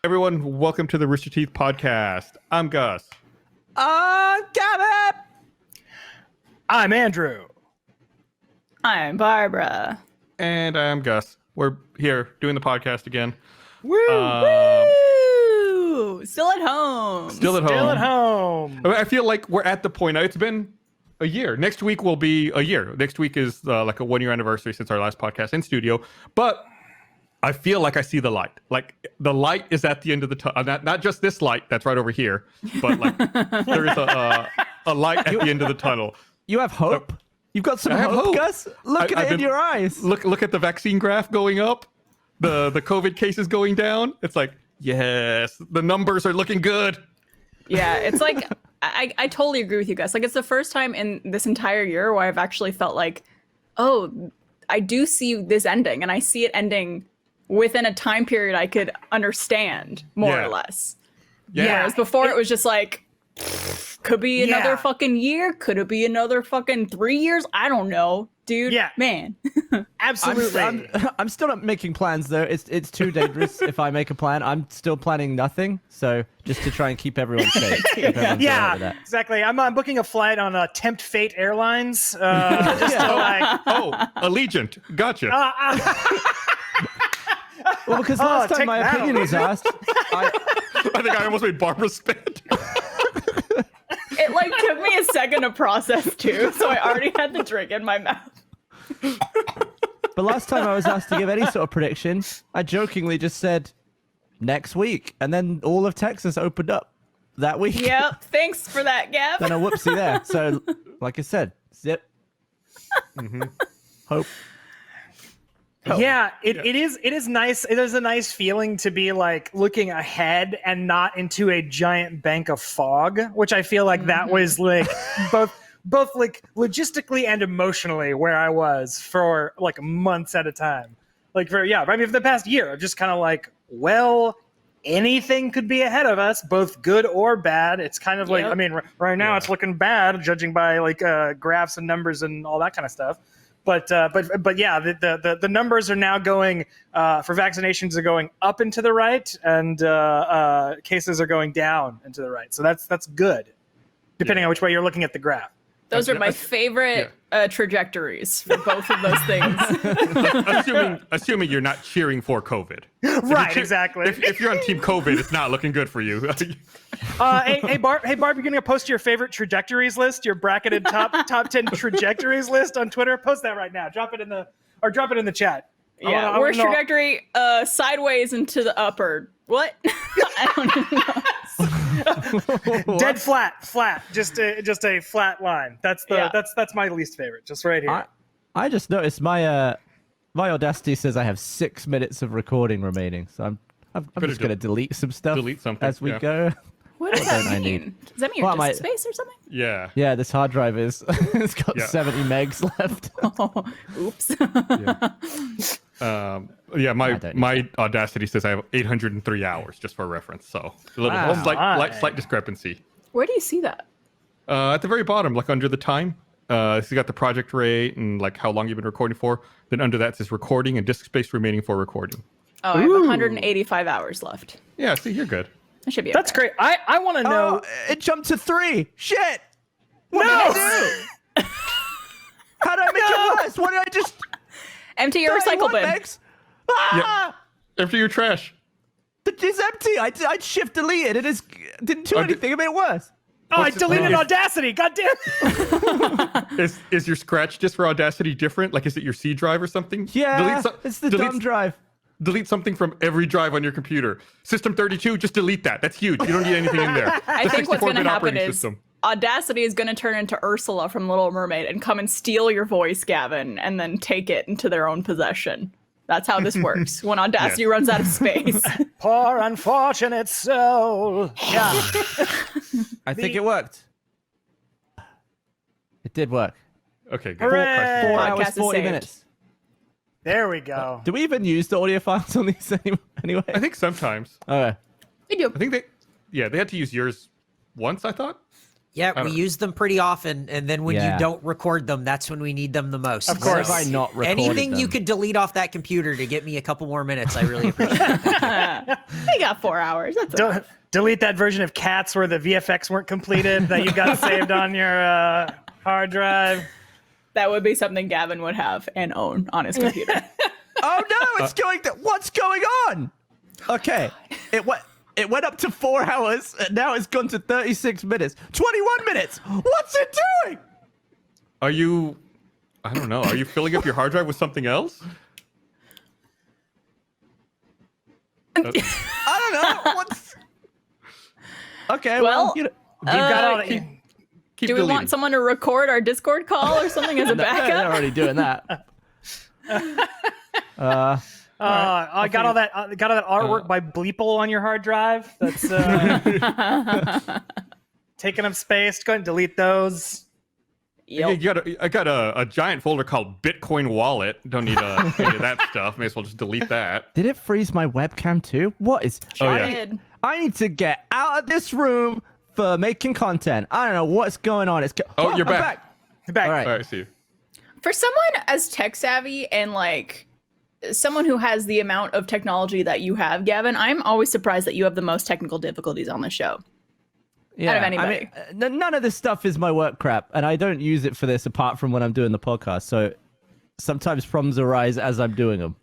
everyone. Welcome to the Rooster Teeth podcast. I'm Gus. Gavin! I'm Andrew. I'm Barbara. And I'm Gus. We're here doing the podcast again. Woo! Woo! Still at home. Still at home. Still at home. I feel like we're at the point. It's been a year. Next week will be a year. Next week is like a 1 year anniversary since our last podcast in studio. But I feel like I see the light. Like the light is at the end of the tunnel. Not just this light that's right over here, but like there is a light at the end of the tunnel. You have hope? You've got some hope, Gus? Look at it in your eyes. Look at the vaccine graph going up. The COVID cases going down. It's like, yes, the numbers are looking good. Yeah, it's like, I totally agree with you guys. Like, it's the first time in this entire year where I've actually felt like, oh, I do see this ending, and I see it ending within a time period I could understand, more or less. Yeah. Whereas before it was just like, could be another fucking year. Could it be another fucking 3 years? I don't know, dude. Yeah. Man. Absolutely. I'm still not making plans, though. It's too dangerous if I make a plan. I'm still planning nothing, so just to try and keep everyone safe. Yeah, exactly. I'm booking a flight on Tempt Fate Airlines. Just to like... Allegiant. Gotcha. Well, because last time my opinion was asked, I think I almost made Barbara spit. It like took me a second to process too, so I already had the drink in my mouth. But last time I was asked to give any sort of prediction, I jokingly just said next week, and then all of Texas opened up that week. Yep, thanks for that, Gav. Then a whoopsie there. So, like I said, zip. Hope. Yeah, it is nice. It is a nice feeling to be like looking ahead and not into a giant bank of fog, which I feel like that was like both like logistically and emotionally where I was for like months at a time. Like for the past year, I'm just kind of like, well, anything could be ahead of us, both good or bad. It's kind of like, I mean, right now it's looking bad, judging by like graphs and numbers and all that kind of stuff. But yeah, the numbers are now going for vaccinations are going up and to the right, and cases are going down and to the right. So that's good, depending on which way you're looking at the graph. Those are my favorite trajectories for both of those things. assuming you're not cheering for COVID. Right, exactly. If you're on Team COVID, it's not looking good for you. Hey, Barb, you're gonna post your favorite trajectories list, your bracketed top 10 trajectories list on Twitter. Post that right now. Drop it in the chat. Yeah, worst trajectory, sideways into the upper. What? I don't even know. Dead flat, just a flat line. That's my least favorite. Just right here. I just noticed my Audacity says I have 6 minutes of recording remaining, so I'm just gonna delete some stuff as we go. What does that mean? Does that mean your disk space or something? Yeah. Yeah, this hard drive is it's got 70 megs left. Oops. My Audacity says I have 803 hours, just for reference. So a little slight discrepancy. Where do you see that? At the very bottom, like under the time. So you got the project rate and like how long you've been recording for. Then under that says recording and disk space remaining for recording. Oh, I have 185 hours left. Yeah, see, you're good. I should be. That's great. I want to know. It jumped to 3. Shit. What did I do? How did I make it worse? What did I just... Empty your recycle bin. Megs? Ah! Yeah. Empty your trash. It's empty. I shift deleted. It didn't do anything. It made it worse. Oh, I deleted Audacity. God damn. Is your scratch disk for Audacity different? Like, is it your C drive or something? Yeah, it's the dumb drive. Delete something from every drive on your computer. System 32, just delete that. That's huge. You don't need anything in there. I think what's going to happen is Audacity is going to turn into Ursula from Little Mermaid and come and steal your voice, Gavin, and then take it into their own possession. That's how this works when Audacity runs out of space. Poor unfortunate soul. Yeah. I think it worked. It did work. Okay, good. 4 hours, 40 minutes. There we go. Do we even use the audio files on these anyway? I think sometimes. Okay. We do. I think they had to use yours once, I thought. Yeah, we use them pretty often, and then when you don't record them, that's when we need them the most. Of course. Have I not recorded Anything them? you could delete off that computer to get me a couple more minutes, I really appreciate it. We got 4 hours. That's enough. Delete that version of Cats where the VFX weren't completed that you got saved on your hard drive. That would be something Gavin would have and own on his computer. Oh no, it's going to, what's going on? Okay. It went up to 4 hours, and now it's gone to 36 minutes. 21 minutes! What's it doing? Are you? I don't know. Are you filling up your hard drive with something else? I don't know. What's... Okay, Well, you know, You've got all that. Keep do we deleting. want someone to record our Discord call or something as a they're backup? already doing that. I got all that. Got all that artwork by Bleeple on your hard drive. That's taking up space. Go ahead and delete those. Yep. I got a giant folder called Bitcoin Wallet. Don't need any of that stuff. May as well just delete that. Did it freeze my webcam too? What is... Oh, I yeah. did. I need to get out of this room for making content. I don't know what's going on. Oh, you're I'm back. Back. All right. All right, see you. For someone as tech savvy and like someone who has the amount of technology that you have, Gavin, I'm always surprised that you have the most technical difficulties on the show. Yeah, Out of anybody. I mean, none of this stuff is my work crap, and I don't use it for this apart from when I'm doing the podcast. So sometimes problems arise as I'm doing them.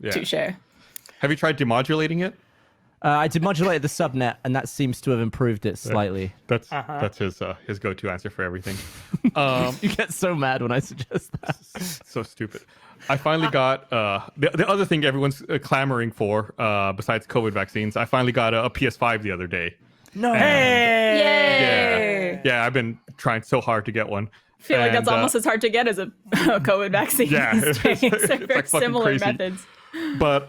Yeah. Touche. Have you tried demodulating it? I demodulated the subnet, and that seems to have improved it slightly. That's his go-to answer for everything. You get so mad when I suggest that. So stupid. I finally got the other thing everyone's clamoring for besides COVID vaccines. I finally got a PS5 the other day. No. Hey. Yeah, I've been trying so hard to get one. I feel like that's And, almost as hard to get as a COVID vaccine. Yeah, these days. it's They're like very fucking similar crazy. methods. But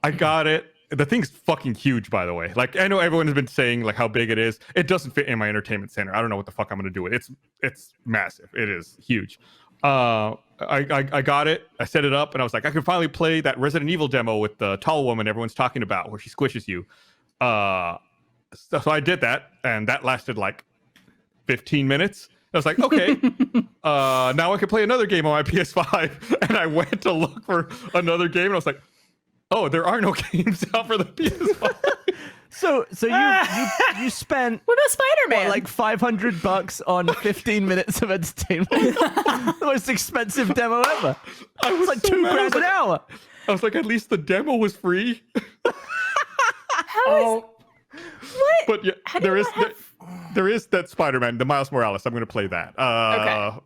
I got it. The thing's fucking huge, by the way. Like, I know everyone has been saying like how big it is. It doesn't fit in my entertainment center. I don't know what the fuck I'm gonna do with it. It's massive. It is huge. I got it. I set it up, and I was like, I can finally play that Resident Evil demo with the tall woman everyone's talking about, where she squishes you. So I did that, and that lasted like 15 minutes. I was like, okay, now I can play another game on my PS5. And I went to look for another game, and I was like, oh, there are no games out for the PS5. So you spent What about Spider-Man? like $500 on 15 minutes of entertainment. The most expensive demo ever. I was It's like so $2 mad. grand an hour. I was like, at least the demo was free. Oh, what? But yeah, How do there you is not have- there is that Spider-Man, the Miles Morales. I'm going to play that. Okay.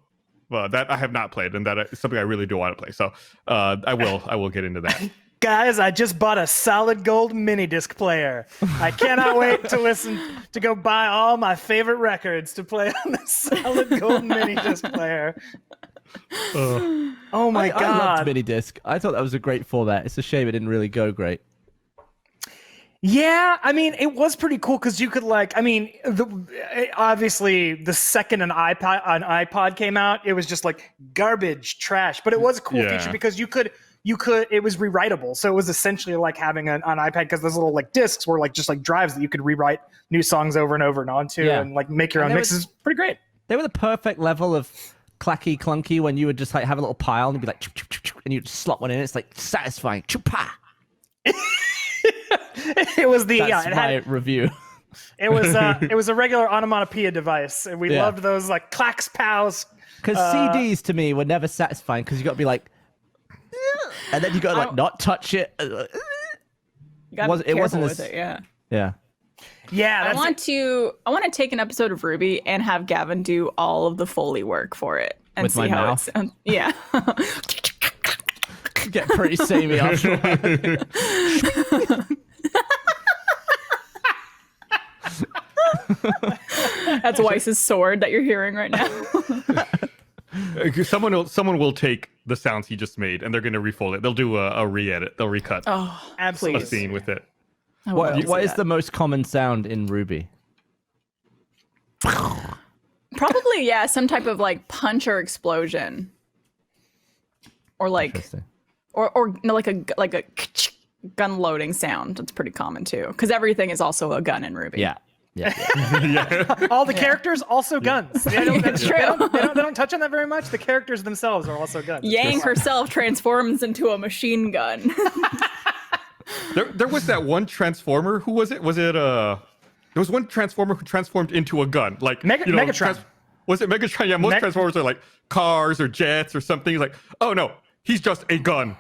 Well, that I have not played, and that is something I really do want to play. So I will get into that. guys, I just bought a solid gold Minidisc player. I cannot wait to go buy all my favorite records to play on the solid gold Minidisc player. Oh my I god. loved Minidisc. I thought that was a great format. It's a shame it didn't really go great. Yeah, I mean, it was pretty cool because you could obviously the second an iPod came out, it was just like garbage, trash. But it was a cool Yeah. feature because you could it was rewritable. So it was essentially like having an iPad because those little like discs were like just like drives that you could rewrite new songs over and over and onto Yeah. and like make your And own there was- mixes. Pretty great. They were the perfect level of clacky clunky when you would just like have a little pile and you'd be like, "Chup, chup, chup, chup," and you'd just slot one in. It's like satisfying. Chupa. It was the That's it my had review. it was a regular onomatopoeia device, and we Yeah. loved those like clacks pows. Because CDs to me were never satisfying because you got to be like, and then you got to like not touch it. You gotta Was- be it wasn't careful as- with it, yeah. Yeah. Yeah, I want to take an episode of Ruby and have Gavin do all of the Foley work for it and With see my how mouth? it sounds. Yeah. Get pretty samey after a while. That's Weiss's sword that you're hearing right now. Someone will take the sounds he just made and they're going to refold it. They'll do a re-edit. They'll recut Oh, a absolutely. scene with it. I would love to What see is that. the most common sound in Ruby? Probably, yeah, some type of like punch or explosion. Or like Interesting. or no, like a gun loading sound. That's pretty common too. Because everything is also a gun in Ruby. Yeah. Yeah. Yeah. All the characters also guns. They It's true. they don't touch on that very much. The characters themselves are also guns. Yang herself transforms into a machine gun. There was that one Transformer. Who was it? Was it there was one Transformer who transformed into a gun, like Megatron. Was it Megatron? Yeah, most Transformers are like cars or jets or something. He's like, oh no, he's just a gun.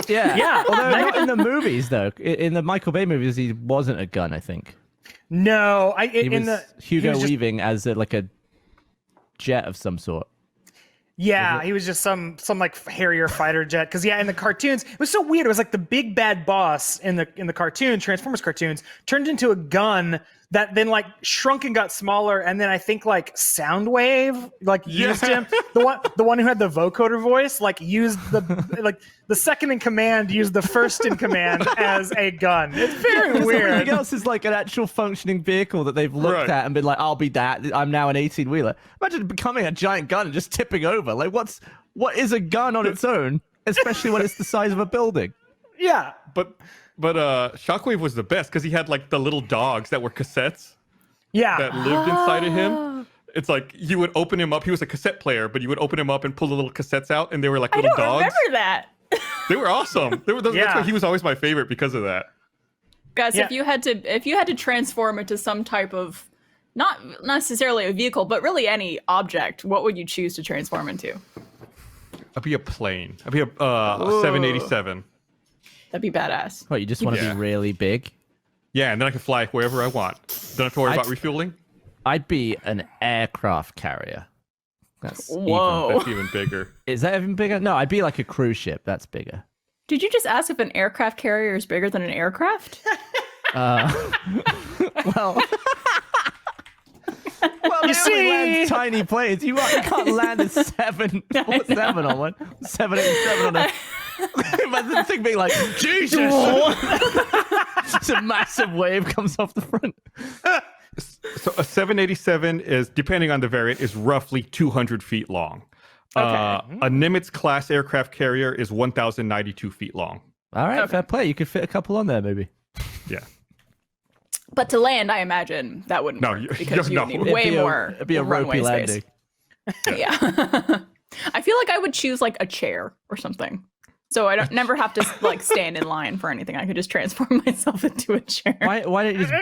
Yeah. Although not in the movies though. In the Michael Bay movies, he wasn't a gun. I think No, he was Hugo just- Weaving as like a jet of some sort. Yeah, he was just some like Harrier fighter jet. Because in the cartoons, it was so weird. It was like the big bad boss in the cartoon Transformers cartoons turned into a gun that then like shrunk and got smaller, and then I think like Soundwave like used him. The one who had the vocoder voice like used the second in command used the first in command as a gun. It's very weird. Everything else is like an actual functioning vehicle that they've looked at and been like, I'll be that. I'm now an 18-wheeler. Imagine becoming a giant gun and just tipping over. Like, what is a gun on its own, especially when it's the size of a building? Yeah. But Shockwave was the best because he had like the little dogs that were cassettes Yeah. that lived inside of him. It's like you would open him up. He was a cassette player, but you would open him up and pull the little cassettes out, and they were like I little don't dogs. remember that. They were awesome. That's why he was always my favorite because of that. Guys, if you had to transform into some type of not necessarily a vehicle, but really any object, what would you choose to transform into? I'd be a plane. I'd be a 787. That'd be badass. What, you just want to be really big? Yeah, and then I can fly wherever I want. Don't have to worry about refueling. I'd be an aircraft carrier. That's Whoa. That's even bigger. Is that even bigger? No, I'd be like a cruise ship. That's bigger. Did you just ask if an aircraft carrier is bigger than an aircraft? Well, You see- land tiny planes. You can't land a 747 on one. 787 on a. Imagine the thing being like, Jesus! It's a massive wave comes off the front. So a 787 is, depending on the variant, is roughly 200 feet long. A Nimitz class aircraft carrier is 1,092 feet long. All right, fair play. You could fit a couple on there, maybe. Yeah. But to land, I imagine that wouldn't work because you would need way more It'd be a ropey runway space. landing. Yeah. I feel like I would choose like a chair or something. So I don't never have to like stand in line for anything. I could just transform myself into a chair. Why don't you just...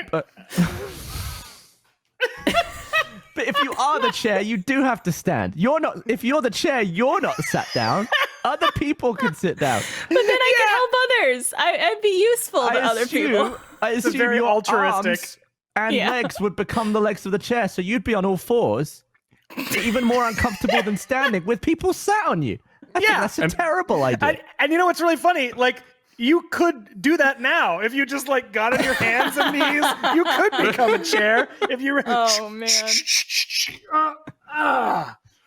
But if you are the chair, you do have to stand. If you're the chair, you're not sat down. Other people can sit down. But then I can help others. I'd be useful to other people. I assume very your altruistic. arms and legs would become the legs of the chair, so you'd be on all fours, even more uncomfortable than standing, with people sat on you. I think that's a terrible idea. And you know what's really funny? Like, you could do that now if you just like got on your hands and knees. You could become a chair if you. Oh man.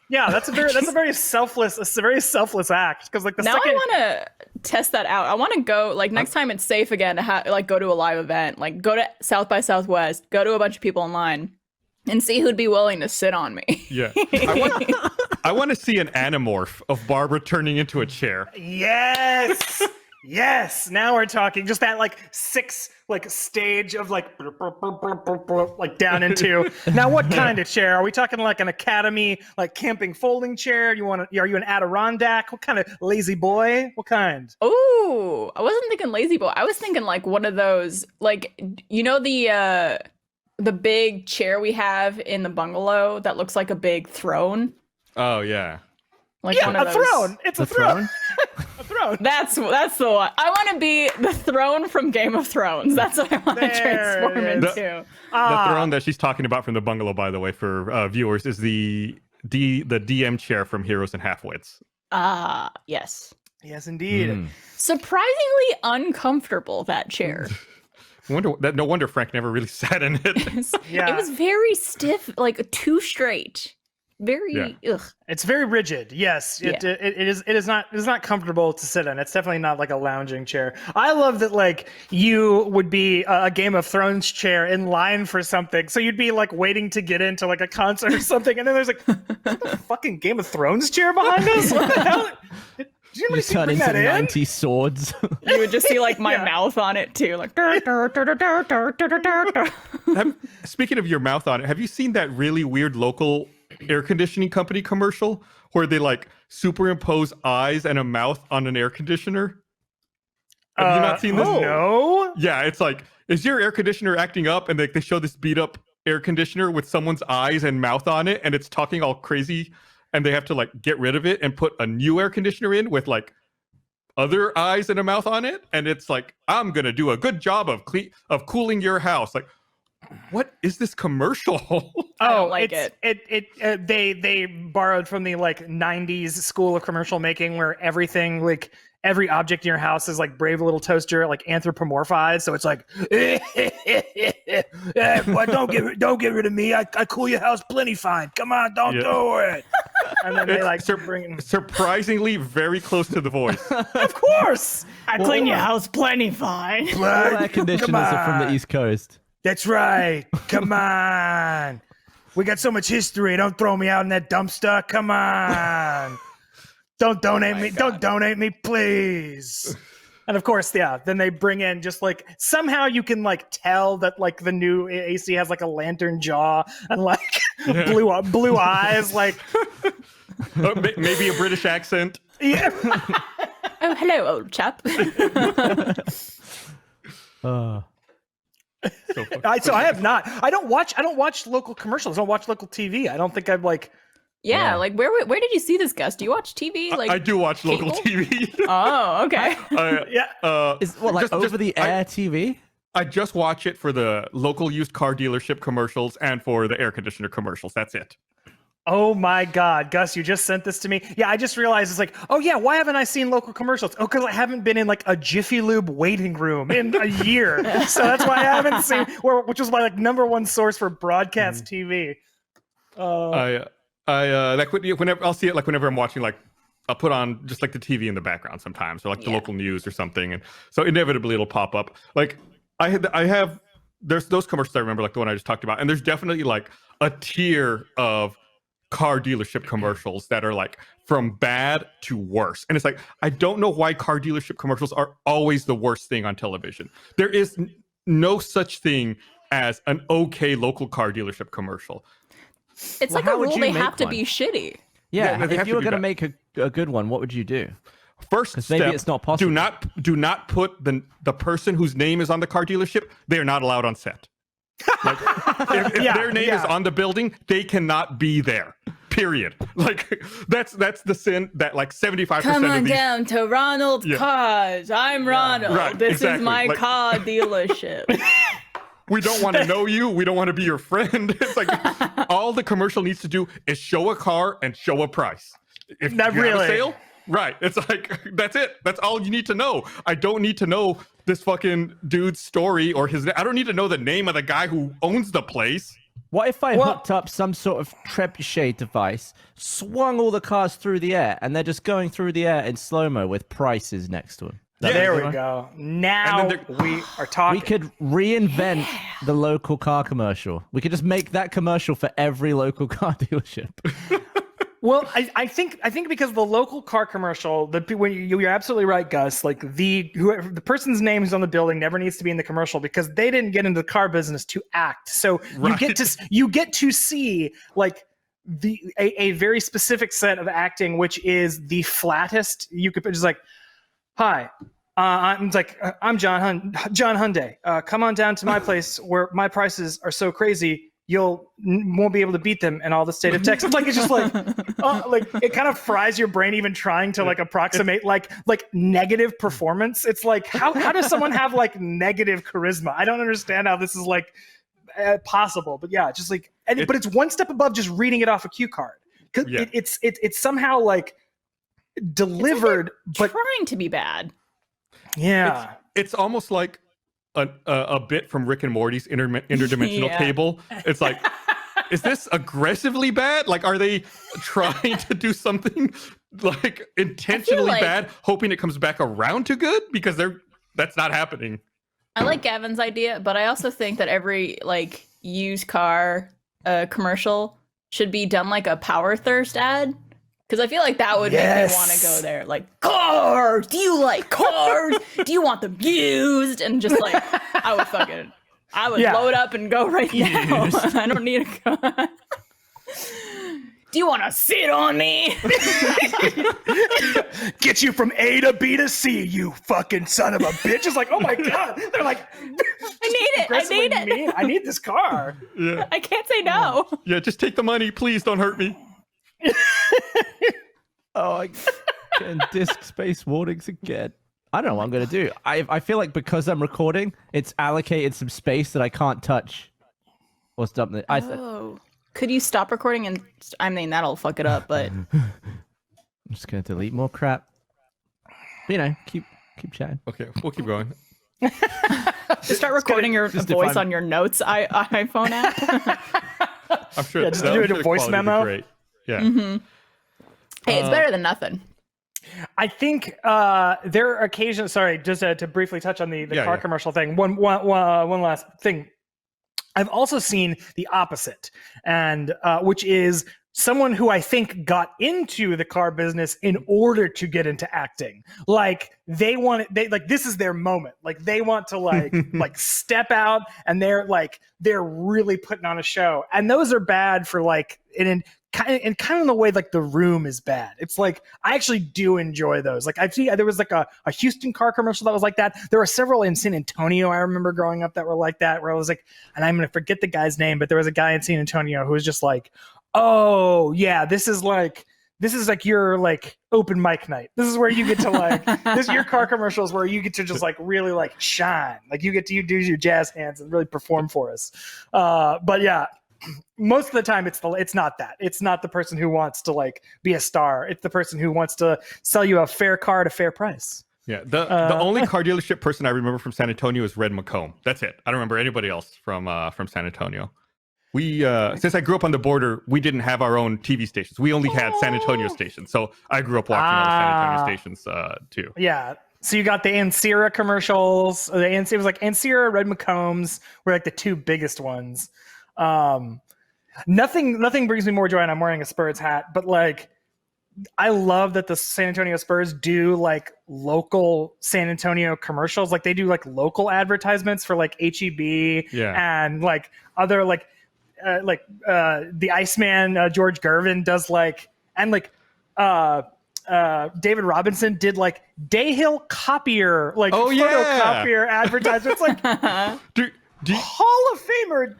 Yeah, that's a very selfless act because like the Now second. I want to test that out. I want to go like next time it's safe again to like go to a live event, like go to South by Southwest, go to a bunch of people online, and see who'd be willing to sit on me. Yeah. I want to see an anamorph of Barbara turning into a chair. Yes. Yes, now we're talking. Just that like six like stage of like down into. Now what kind of chair? Are we talking like an academy like camping folding chair? Are you an Adirondack? What kind of lazy boy? What kind? Oh, I wasn't thinking lazy boy. I was thinking like one of those like the big chair we have in the bungalow that looks like a big throne. Oh yeah. Like yeah, one of a those. throne. It's a throne. A throne. That's the one. I want to be the throne from Game of Thrones. That's what I want to transform into. The throne that she's talking about from the bungalow, by the way, for viewers, is the DM chair from Heroes and Halfwits. Yes. Yes, indeed. Surprisingly uncomfortable, that chair. No wonder Frank never really sat in it. Yeah. It was very stiff, like too straight. Very ugh. It's very rigid. Yes, it is not comfortable to sit in. It's definitely not like a lounging chair. I love that like you would be a Game of Thrones chair in line for something. So you'd be like waiting to get into like a concert or something, and then there's like the fucking Game of Thrones chair behind us. What the hell? Did anybody You turn bring into that in? 90 swords. You would just see like my Yeah. mouth on it too, like. "Dur, dur, dur, dur, dur, dur, dur, dur, dur." Speaking of your mouth on it, have you seen that really weird local air conditioning company commercial where they like superimpose eyes and a mouth on an air conditioner? Have you not seen this? No. Yeah, it's like, is your air conditioner acting up? And they show this beat up air conditioner with someone's eyes and mouth on it, and it's talking all crazy, and they have to like get rid of it and put a new air conditioner in with like other eyes and a mouth on it, and it's like, I'm gonna do a good job of cooling your house. Like, what is this commercial? I don't like They borrowed from the like 90s school of commercial making where everything like every object in your house is like brave little toaster like anthropomorphized, so it's like boy, don't get rid of me. I cool your house plenty fine. Come on, don't do it. And then they like bring in, Surprisingly very close to the voice. of course. I clean your house plenty fine. All air conditioners are from the East Coast. That's right. Come on. We got so much history. Don't throw me out in that dumpster. Come on. Don't donate me. Don't donate me, please. And of course, yeah, then they bring in just like somehow you can like tell that like the new AC has like a lantern jaw and like blue eyes. Like Maybe a British accent. yeah. Oh, hello, old chap. So I have not. I don't watch local commercials. I don't watch local TV. I don't think I've like. Yeah, like where did you see this, Gus? Do you watch TV? Like I do watch local cable? TV. Oh, okay. Yeah. Is what, like over the air TV? I just watch it for the local used car dealership commercials and for the air conditioner commercials. That's it. Oh my God, Gus, you just sent this to me. Yeah, I just realized it's like, oh yeah, why haven't I seen local commercials? Oh, because I haven't been in like a Jiffy Lube waiting room in a year. So that's why I haven't seen, which was my like number one source for broadcast TV. I like whenever I'll see it, like whenever I'm watching, like I'll put on just like the TV in the background sometimes, or like the local news or something, and so inevitably it'll pop up. Like I have there's those commercials I remember, like the one I just talked about, and there's definitely like a tier of car dealership commercials that are like from bad to worse, and it's like I don't know why car dealership commercials are always the worst thing on television. There is no such thing as an okay local car dealership commercial. It's like how a would rule you they make have to one? be shitty. Yeah, they have if you to were be going to bad. make a good one, what would you do? First 'Cause step, maybe it's not possible. do not put the person whose name is on the car dealership, they are not allowed on set. Like, if their name is on the building, they cannot be there. Period. Like that's the sin that like 75% Come of on these down to Ronald's Cars. I'm Ronald. Right, This exactly. is my Like- car dealership. we don't want to know you, we don't want to be your friend. It's like all the commercial needs to do is show a car and show a price. If Not you have really. a sale, right. It's like that's it. That's all you need to know. I don't need to know this fucking dude's story or I don't need to know the name of the guy who owns the place. What if I hooked up some sort of trebuchet device, swung all the cars through the air, and they're just going through the air in slow-mo with prices next to them? There we go. Now And then we are talking. We could reinvent the local car commercial. We could just make that commercial for every local car dealership. Well, I think because the local car commercial, when you're absolutely right, Gus. Like the person's name is on the building never needs to be in the commercial because they didn't get into the car business to act. So you get to see like a very specific set of acting, which is the flattest you could. Just like, hi. I'm John Hyundai. Come on down to my place where my prices are so crazy won't be able to beat them in all the state of Texas. Like it's just like it kind of fries your brain even trying to like approximate like negative performance. It's like how does someone have like negative charisma? I don't understand how this is like possible. But yeah, just like but it's one step above just reading it off a cue card. Cause it's somehow like delivered, but trying to be bad. Yeah, It's almost like a bit from Rick and Morty's interdimensional cable. It's like, is this aggressively bad? Like, are they trying to do something like intentionally bad, hoping it comes back around to good? Because that's not happening. I like Gavin's idea, but I also think that every like used car commercial should be done like a power thirst ad. Because I feel like that would make me want to go there. Like, cars! Do you like cars? Do you want them used? And just like, I would load up and go right now. I don't need a car. Do you want to sit on me? Get you from A to B to C, you fucking son of a bitch. It's like, oh my God. They're like, I need it. I need this car. Yeah. I can't say no. Yeah, just take the money. Please don't hurt me. Oh, getting disc space warnings again. I don't know what I'm going to do. I feel like because I'm recording, it's allocated some space that I can't touch or something. Could you stop recording? And I mean, that'll fuck it up, but I'm just going to delete more crap. You know, keep chatting. Okay, we'll keep going. just start recording your voice on your notes iPhone app. I'm sure. Just do it a voice memo. Great. Yeah. Mm-hmm. Hey, it's better than nothing. I think there are occasions. Sorry, just to briefly touch on the car commercial thing. One last thing. I've also seen the opposite, and which is someone who I think got into the car business in order to get into acting. Like this is their moment. Like they want to like step out, and they're really putting on a show. And those are bad for like and kind of the way like The Room is bad. It's like I actually do enjoy those. Like there was like a Houston car commercial that was like that. There were several in San Antonio I remember growing up that were like that, where I was like, and I'm gonna forget the guy's name, but there was a guy in San Antonio who was just like, oh yeah, this is like your like open mic night. This is where you get to like your car commercials where you get to just like really like shine. Like you do your jazz hands and really perform for us. But yeah. Most of the time it's not that. It's not the person who wants to like be a star. It's the person who wants to sell you a fair car at a fair price. Yeah. The only car dealership person I remember from San Antonio is Red McComb. That's it. I don't remember anybody else from San Antonio. We since I grew up on the border, we didn't have our own TV stations. We only had San Antonio stations. So I grew up watching all the San Antonio stations too. Yeah. So you got the Ancira commercials. It was like Ancira, Red McCombs were like the two biggest ones. Nothing brings me more joy, and I'm wearing a Spurs hat, but like I love that the San Antonio Spurs do like local San Antonio commercials. Like they do like local advertisements for like HEB and like other like the Iceman George Gervin does like, and like David Robinson did like Dayhill copier like photocopier advertisements. Like Hall of Famer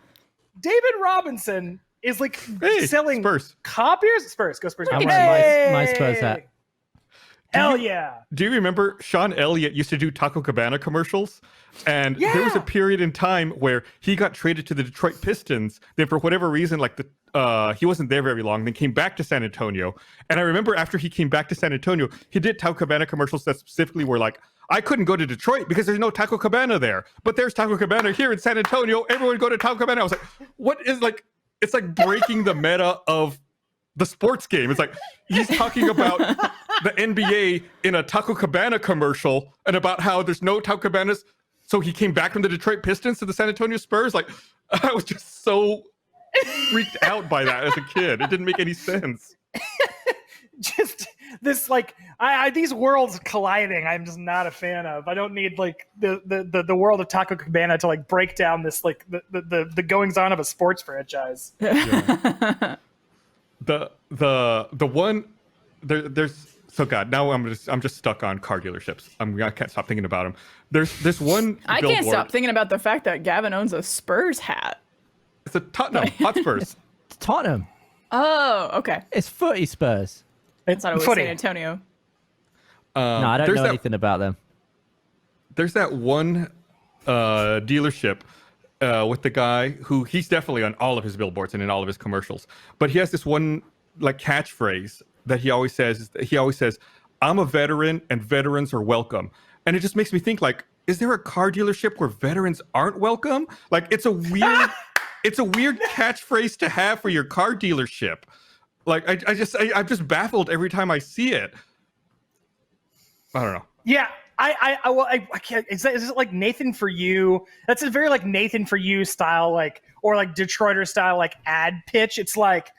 David Robinson is like selling Spurs copiers. Spurs, go Spurs! I'm wearing my Spurs hat. Hell yeah! Do you remember Sean Elliott used to do Taco Cabana commercials? And there was a period in time where he got traded to the Detroit Pistons. Then for whatever reason, like he wasn't there very long, then came back to San Antonio. And I remember after he came back to San Antonio, he did Taco Cabana commercials that specifically were like, I couldn't go to Detroit because there's no Taco Cabana there. But there's Taco Cabana here in San Antonio. Everyone go to Taco Cabana. I was like, what is like, it's like breaking the meta of the sports game. It's like he's talking about the NBA in a Taco Cabana commercial and about how there's no Taco Cabanas. So he came back from the Detroit Pistons to the San Antonio Spurs. Like I was just so freaked out by that as a kid. It didn't make any sense. Just this like these worlds colliding I'm just not a fan of. I don't need like the world of Taco Cabana to like break down this like the goings on of a sports franchise. Yeah. the one there's so God, now I'm just stuck on car dealerships. I can't stop thinking about them. There's this one I can't stop thinking about the fact that Gavin owns a Spurs hat. It's a Tottenham Hotspurs. It's Tottenham. Oh, okay. It's footy Spurs. I thought it was San Antonio. No, I don't know anything about them. There's that one dealership with the guy who he's definitely on all of his billboards and in all of his commercials. But he has this one like catchphrase that he always says. He always says, "I'm a veteran and veterans are welcome." And it just makes me think like, is there a car dealership where veterans aren't welcome? Like it's a weird catchphrase to have for your car dealership. Like I'm just baffled every time I see it. I don't know. Yeah, I can't. Is it like Nathan for You? That's a very like Nathan for You style, like or like Detroiter style like ad pitch. It's like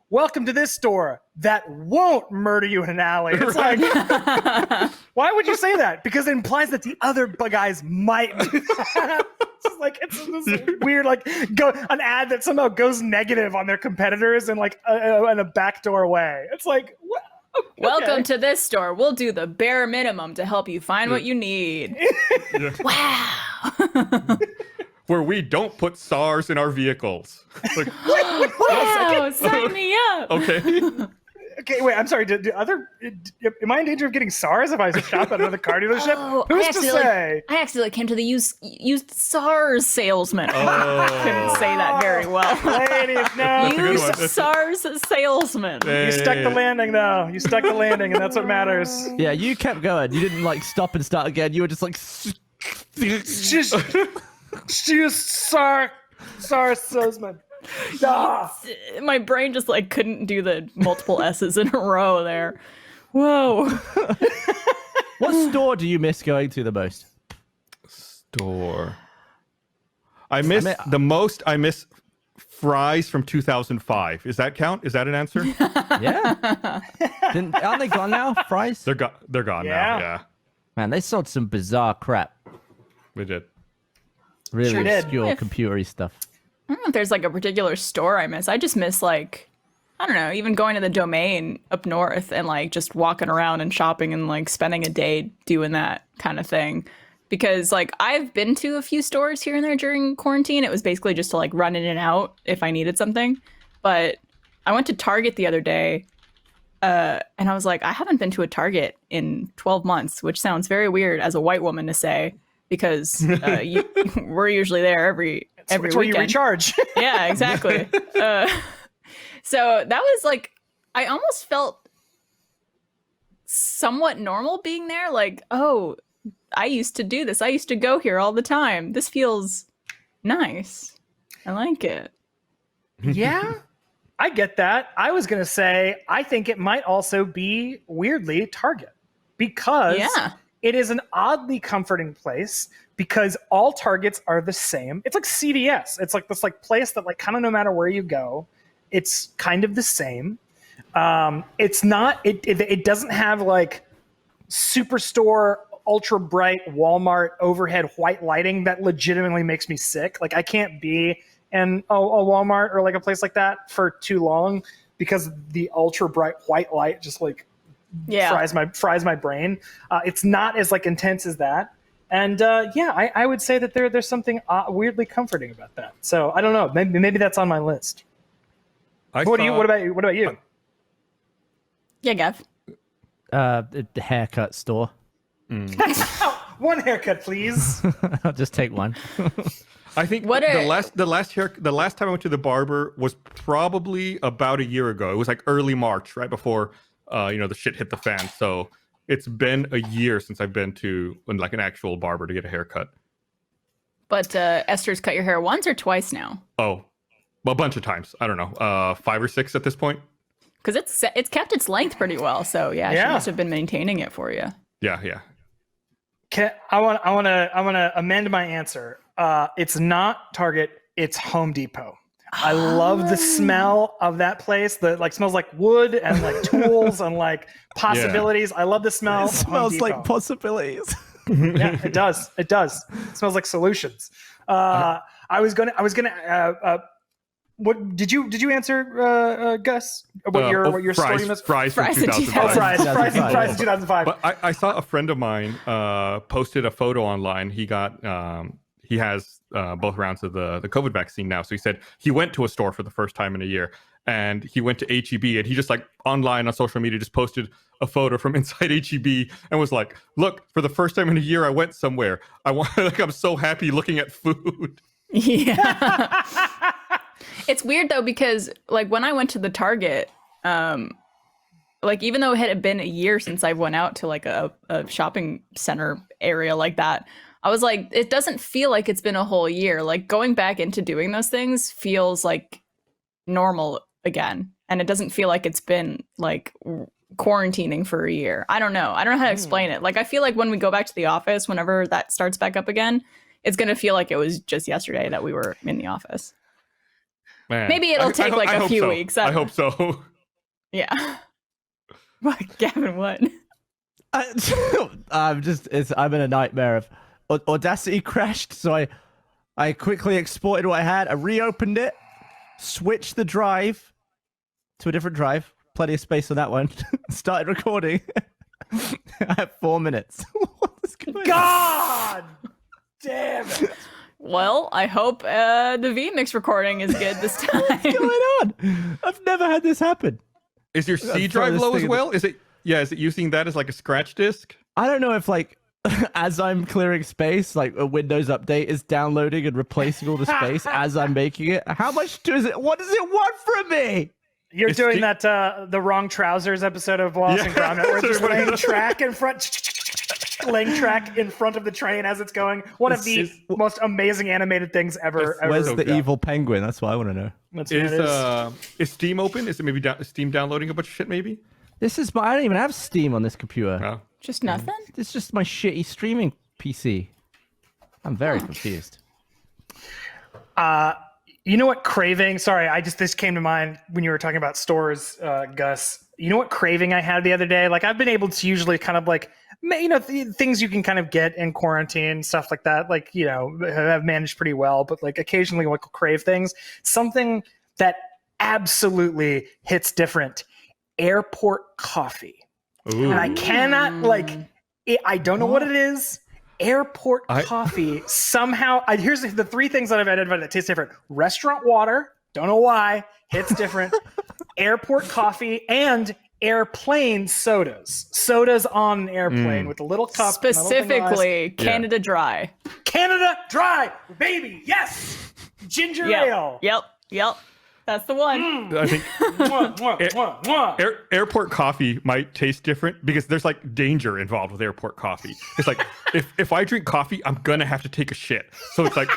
welcome to this store that won't murder you in an alley. It's like, why would you say that? Because it implies that the other guys might do that. It's just like, it's this weird, like, an ad that somehow goes negative on their competitors in like in a backdoor way. It's like, what? Okay. Welcome to this store. We'll do the bare minimum to help you find what you need. Wow. Where we don't put SARS in our vehicles. Like, wow, sign me up. okay. Okay, wait, I'm sorry. Am I in danger of getting SARS if I shop at another car dealership? Oh, Who's to say? I accidentally came to the used SARS salesman. Couldn't say that very well. Ladies, no. Used SARS salesman. You stuck the landing, though. You stuck the landing, and that's what matters. Yeah, you kept going. You didn't like stop and start again. You were just like. Just SARS salesman. My brain just like couldn't do the multiple S's in a row there. Whoa. What store do you miss going to the most? Store. I miss I miss fries from 2005. Is that count? Is that an answer? Yeah. Aren't they gone now? Fries? They're gone now. Yeah. Man, they sold some bizarre crap. We did. Really Sure did. obscure computery stuff. I don't know if there's like a particular store I miss. I just miss like, I don't know, even going to the Domain up north and like just walking around and shopping and like spending a day doing that kind of thing. Because like I've been to a few stores here and there during quarantine. It was basically just to like run in and out if I needed something. But I went to Target the other day and I was like, I haven't been to a Target in 12 months, which sounds very weird as a white woman to say because we're usually there every It's weekend. where you recharge. Yeah, exactly. So that was like, I almost felt somewhat normal being there. Like, oh, I used to do this. I used to go here all the time. This feels nice. I like it. Yeah, I get that. I was going to say, I think it might also be weirdly Target because it is an oddly comforting place because all Targets are the same. It's like CVS. It's like this like place that like kind of no matter where you go, it's kind of the same. It's not, it doesn't have like Superstore, ultra bright Walmart overhead white lighting that legitimately makes me sick. Like I can't be in a Walmart or like a place like that for too long because the ultra bright white light just like fries my brain. It's not as like intense as that. And I would say that there's something weirdly comforting about that. So I don't know. Maybe that's on my list. What about you? Yeah, Gav. The haircut store. One haircut, please. I'll just take one. I think the last time I went to the barber was probably about a year ago. It was like early March, right before the shit hit the fan. So it's been a year since I've been to like an actual barber to get a haircut. But Esther's cut your hair once or twice now? Oh, a bunch of times. I don't know, 5 or 6 at this point. Because it's kept its length pretty well. So she must have been maintaining it for you. Yeah. I want to amend my answer. It's not Target. It's Home Depot. I love the smell of that place. That like smells like wood and like tools and like possibilities. I love the smell. It smells like possibilities. Yeah, it does. It smells like solutions. I was gonna. What did you answer, Gus? What your story was? Fries from Fries in 2005. Fries in 2005. But I saw a friend of mine posted a photo online. He has both rounds of the COVID vaccine now. So he said he went to a store for the first time in a year, and he went to HEB, and he just like online on social media just posted a photo from inside HEB and was like, "Look, for the first time in a year, I went somewhere. I'm so happy looking at food." Yeah. It's weird though because like when I went to the Target, like even though it had been a year since I went out to like a shopping center area like that, I was like, it doesn't feel like it's been a whole year. Like going back into doing those things feels like normal again, and it doesn't feel like it's been like quarantining for a year. I don't know how to explain it. Like I feel like when we go back to the office, whenever that starts back up again, it's gonna feel like it was just yesterday that we were in the office. Man. Maybe it'll take like a hope few so. weeks. I hope so. Yeah. What, Gavin? What? I'm in a nightmare of Audacity crashed, so I quickly exported what I had. I reopened it, switched the drive to a different drive. Plenty of space on that one. Started recording. I have 4 minutes. What is going on? God damn it. Well, I hope the vMix recording is good this time. What's going on? I've never had this happen. Is your C drive low as well? Is it using that as like a scratch disk? I don't know if like as I'm clearing space, like a Windows update is downloading and replacing all the space as I'm making it. How much what does it want from me? You're doing that the wrong trousers episode of Wallace and Gromit where it's just laying track in front of the train as it's going. One of the most amazing animated things ever. Where's the evil penguin? That's what I want to know. Is Steam open? Is it maybe Steam downloading a bunch of shit maybe? I don't even have Steam on this computer. Oh. Just nothing? It's just my shitty streaming PC. I'm very confused. You know what craving? Sorry, this came to mind when you were talking about stores, Gus. You know what craving I had the other day? Like I've been able to usually kind of like, things you can kind of get in quarantine, stuff like that. Like, have managed pretty well, but like occasionally like crave things. Something that absolutely hits different. Airport coffee. Ooh. And I cannot I don't know what it is. Airport coffee somehow. Here's the 3 things that I've identified that taste different: restaurant water, don't know why, hits different. Airport coffee and airplane sodas on an airplane with a little cup. Specifically, Canada Dry. Canada Dry, baby, yes. Ginger ale. Yep. That's the one. I think airport coffee might taste different because there's like danger involved with airport coffee. It's like if I drink coffee, I'm gonna have to take a shit. So it's like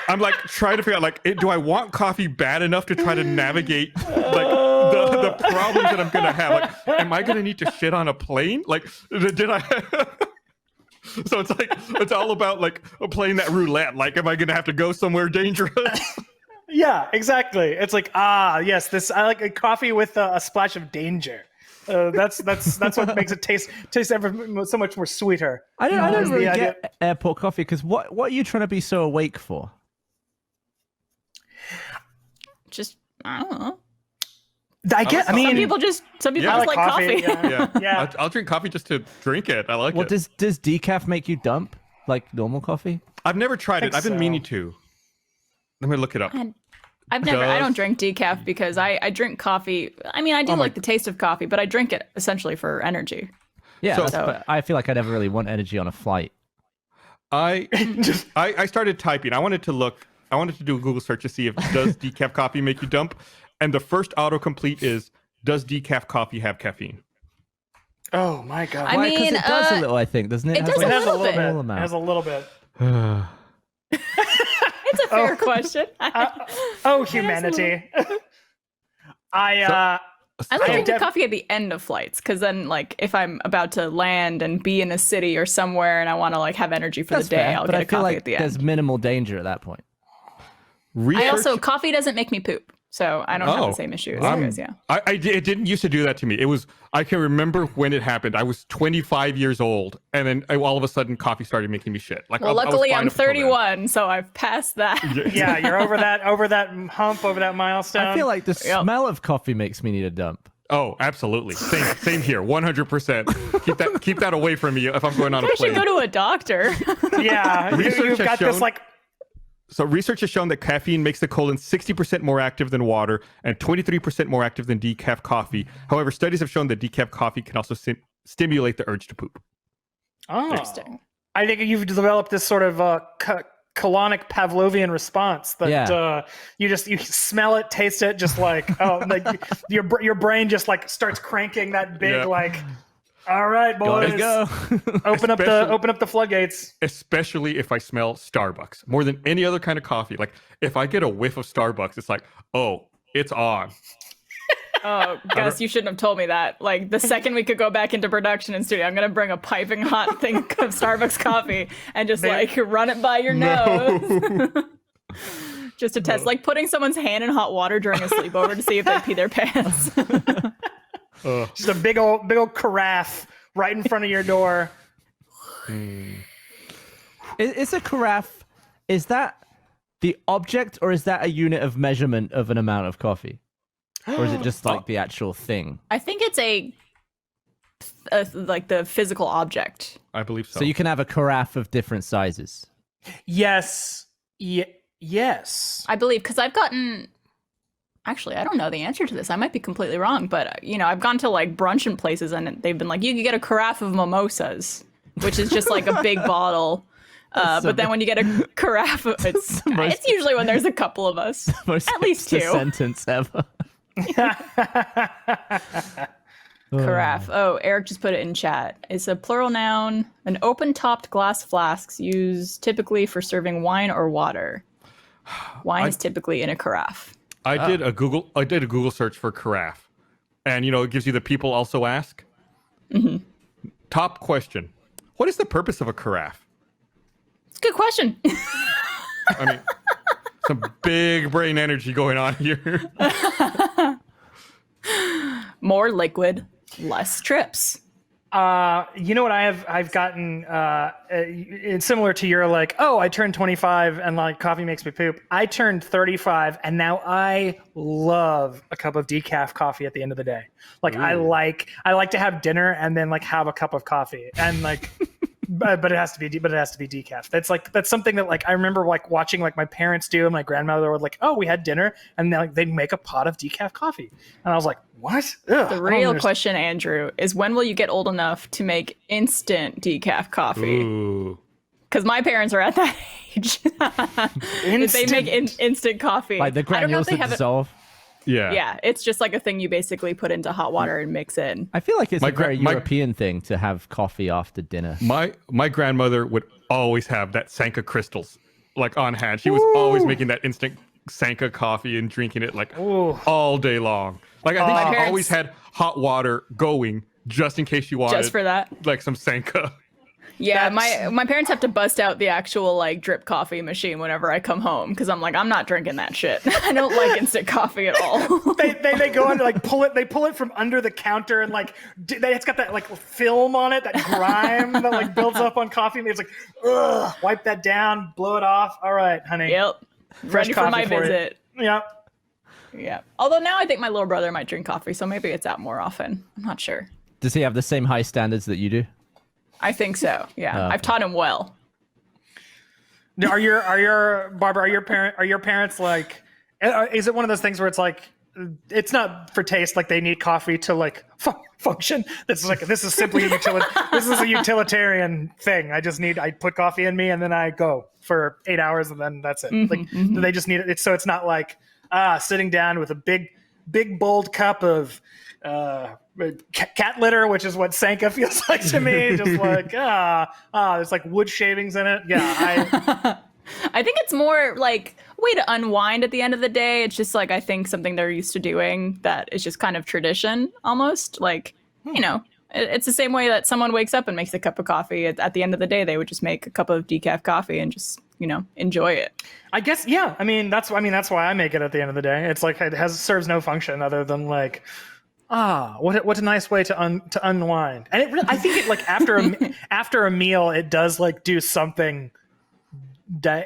I'm like trying to figure out like, do I want coffee bad enough to try to navigate like the problems that I'm gonna have? Like, am I gonna need to shit on a plane? Like, did I? So it's like it's all about like playing that roulette. Like, am I gonna have to go somewhere dangerous? Yeah, exactly. It's like, yes, I like a coffee with a splash of danger. That's what makes it taste so much more sweeter. I don't really get airport coffee because what are you trying to be so awake for? Just I don't know. Some people just like coffee. Yeah. I'll drink coffee just to drink it. I like it. Does decaf make you dump like normal coffee? I've never tried it. I've been meaning to. Let me look it up. I don't drink decaf because I drink coffee. I mean, I do like the taste of coffee, but I drink it essentially for energy. Yeah, but I feel like I never really want energy on a flight. I started typing. I wanted to do a Google search to see if does decaf coffee make you dump? And the first autocomplete is, does decaf coffee have caffeine? Oh my God. I mean, because it does a little, I think, doesn't it? It does a little bit. It has a little bit. It's a fair question. Humanity. I like drinking coffee at the end of flights because then, like, if I'm about to land and be in a city or somewhere and I want to like have energy for the day, I'll get a coffee at the end. There's minimal danger at that point. Coffee doesn't make me poop, so I don't have the same issue as you guys. Yeah, it didn't used to do that to me. I can remember when it happened. I was 25 years old, and then all of a sudden, coffee started making me shit. Like, luckily I'm 31, so I've passed that. Yeah, you're over that hump, over that milestone. I feel like the smell of coffee makes me need a dump. Oh, absolutely. Same here. 100%. Keep that away from me if I'm going on a plane. You should go to a doctor. Yeah, you've got this like. So research has shown that caffeine makes the colon 60% more active than water and 23% more active than decaf coffee. However, studies have shown that decaf coffee can also stimulate the urge to poop. Oh, interesting. I think you've developed this sort of colonic Pavlovian response that you smell it, taste it, just like your brain just like starts cranking that big like. All right, boys. Go. Open up the floodgates. Especially if I smell Starbucks more than any other kind of coffee. Like if I get a whiff of Starbucks, it's like, oh, it's on. Oh, Gus, you shouldn't have told me that. Like the second we could go back into production in studio, I'm gonna bring a piping hot thing of Starbucks coffee and just like run it by your nose. just to test, like putting someone's hand in hot water during a sleepover to see if they pee their pants. Just a big old carafe right in front of your door. Is a carafe, is that the object or is that a unit of measurement of an amount of coffee? Or is it just like the actual thing? I think it's like the physical object. I believe so. So you can have a carafe of different sizes. Yes. Yes. I believe, because I've gotten. Actually, I don't know the answer to this. I might be completely wrong, but I've gone to like brunch and places, and they've been like, you can get a carafe of mimosas, which is just like a big bottle. But then when you get a carafe, it's usually when there's a couple of us, at least two. Sentence ever. Carafe. Oh, Eric just put it in chat. It's a plural noun. An open-topped glass flask used typically for serving wine or water. Wine is typically in a carafe. I did a Google search for carafe, and it gives you the people also ask. Mm-hmm. Top question: what is the purpose of a carafe? It's a good question. I mean, some big brain energy going on here. More liquid, less trips. You know what I've gotten it's similar to your like, oh, I turned 25 and like coffee makes me poop. I turned 35 and now I love a cup of decaf coffee at the end of the day. Like I like to have dinner and then like have a cup of coffee and like but it has to be decaf. That's something that like I remember like watching like my parents do, and my grandmother would like, oh, we had dinner and then like they'd make a pot of decaf coffee. And I was like, what? Ugh, the real question, Andrew, is when will you get old enough to make instant decaf coffee? Because my parents are at that age. They make instant coffee. Like the granules that dissolve. Yeah, it's just like a thing you basically put into hot water and mix in. I feel like it's a very European thing to have coffee after dinner. My grandmother would always have that Sanka crystals like on hand. She was always making that instant Sanka coffee and drinking it like all day long. Like I think she always had hot water going just in case she wanted just for that, like some Sanka. Yeah, my parents have to bust out the actual like drip coffee machine whenever I come home because I'm like, I'm not drinking that shit. I don't like instant coffee at all. they go on to like pull it from under the counter and like it's got that like film on it, that grime that like builds up on coffee. And it's like, ugh, wipe that down, blow it off. All right, honey. Yep. Ready for my visit. Yep. Yeah. Although now I think my little brother might drink coffee, so maybe it's out more often. I'm not sure. Does he have the same high standards that you do? I think so. Yeah, I've taught him well. Are your parents like? Is it one of those things where it's like, it's not for taste, like they need coffee to like function? This is simply a utilitarian thing. I put coffee in me and then I go for 8 hours and then that's it. Do they just need it? So it's not like sitting down with a big bold cup of cat litter, which is what Sanka feels like to me. Just like there's like wood shavings in it. Yeah, I think it's more like a way to unwind at the end of the day. It's just like I think something they're used to doing that is just kind of tradition almost. Like it's the same way that someone wakes up and makes a cup of coffee. At the end of the day, they would just make a cup of decaf coffee and just enjoy it. I guess that's why I make it at the end of the day. It's like it serves no function other than like. What a nice way to unwind. And it really, I think it like after a meal, it does like do something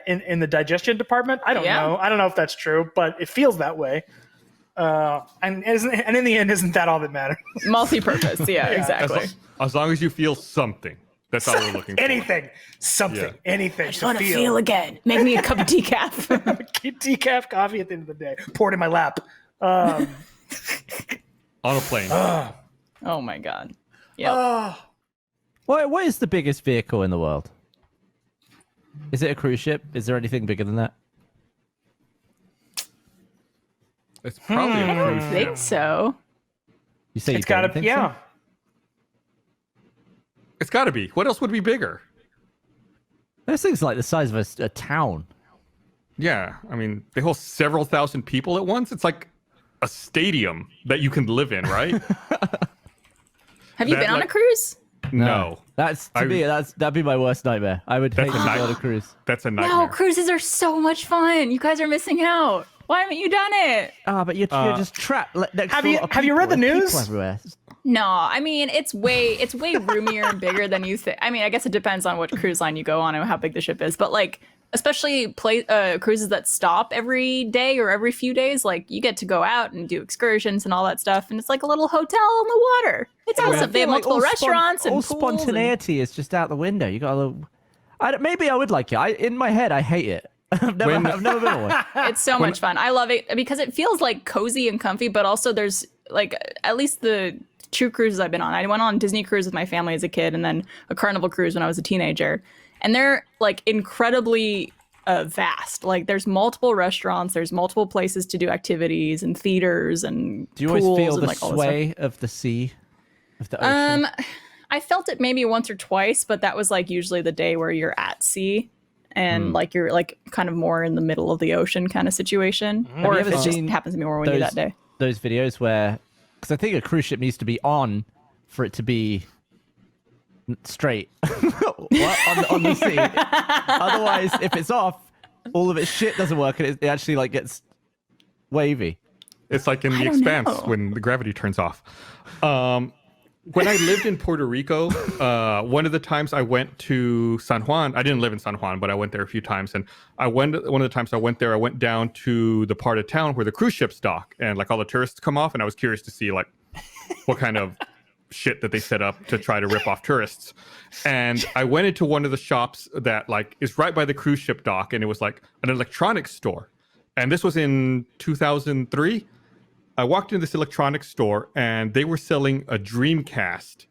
in the digestion department. I don't know. I don't know if that's true, but it feels that way. And in the end, isn't that all that matters? Multi-purpose. Yeah, exactly. As long as you feel something, that's all we're looking for. Anything. I just want to feel again. Make me a cup of decaf. Keep decaf coffee at the end of the day. Pour it in my lap. On a plane. Oh my god. Yeah. What is the biggest vehicle in the world? Is it a cruise ship? Is there anything bigger than that? It's probably a cruise I don't ship. think so. You say It's got to, yeah. It's got to be. What else would be bigger? Those things are like the size of a town. Yeah, I mean, they hold several thousand people at once. It's like a stadium that you can live in, right? Have you been on a cruise? No. That's that'd be my worst nightmare. I would hate to go on a cruise. That's a nightmare. No, cruises are so much fun. You guys are missing out. Why haven't you done it? But you're just trapped next Have to a you- lot of have you read people. the There's news? people everywhere. No, I mean it's way roomier and bigger than you think. I mean, I guess it depends on what cruise line you go on and how big the ship is. But like, especially cruises that stop every day or every few days, like you get to go out and do excursions and all that stuff, and it's like a little hotel on the water. It's awesome. They have multiple all restaurants and all pools spontaneity is just out the window. You got a little. Maybe I would like it. In my head, I hate it. I've never been on one. It's so much fun. I love it because it feels like cozy and comfy, but also there's like at least the two cruises I've been on. I went on Disney cruise with my family as a kid, and then a Carnival cruise when I was a teenager. And they're like incredibly vast. Like there's multiple restaurants, there's multiple places to do activities and theaters and Do you always pools feel and the like all this sway of the sea, of the ocean? I felt it maybe once or twice, but that was like usually the day where you're at sea and like you're like kind of more in the middle of the ocean kind of situation. Or you if ever it just seen happens to be more windy that day. Those videos where, because I think a cruise ship needs to be on for it to be straight on the sea. Otherwise, if it's off, all of its shit doesn't work, and it actually like gets wavy. It's like in The don't Expanse know. when the gravity turns off. When I lived in Puerto Rico, one of the times I went to San Juan, I didn't live in San Juan, but I went there a few times. And one of the times I went there, I went down to the part of town where the cruise ships dock and like all the tourists come off. And I was curious to see like what kind of shit that they set up to try to rip off tourists. And I went into one of the shops that like is right by the cruise ship dock, and it was like an electronics store. And this was in 2003. I walked into this electronics store and they were selling a Dreamcast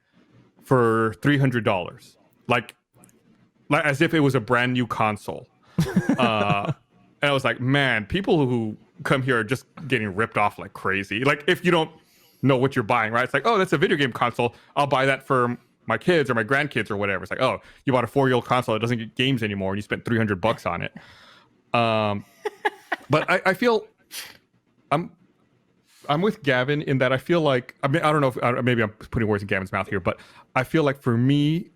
for $300, like as if it was a brand new console. And I was like, man, people who come here are just getting ripped off like crazy. Like if you don't know what you're buying, right? It's like, oh, that's a video game console. I'll buy that for my kids or my grandkids or whatever. It's like, oh, you bought a 4-year-old console that doesn't get games anymore and you spent $300 on it. But I feel I'm with Gavin in that I feel like, I mean, I don't know if maybe I'm putting words in Gavin's mouth here, but I feel like for me,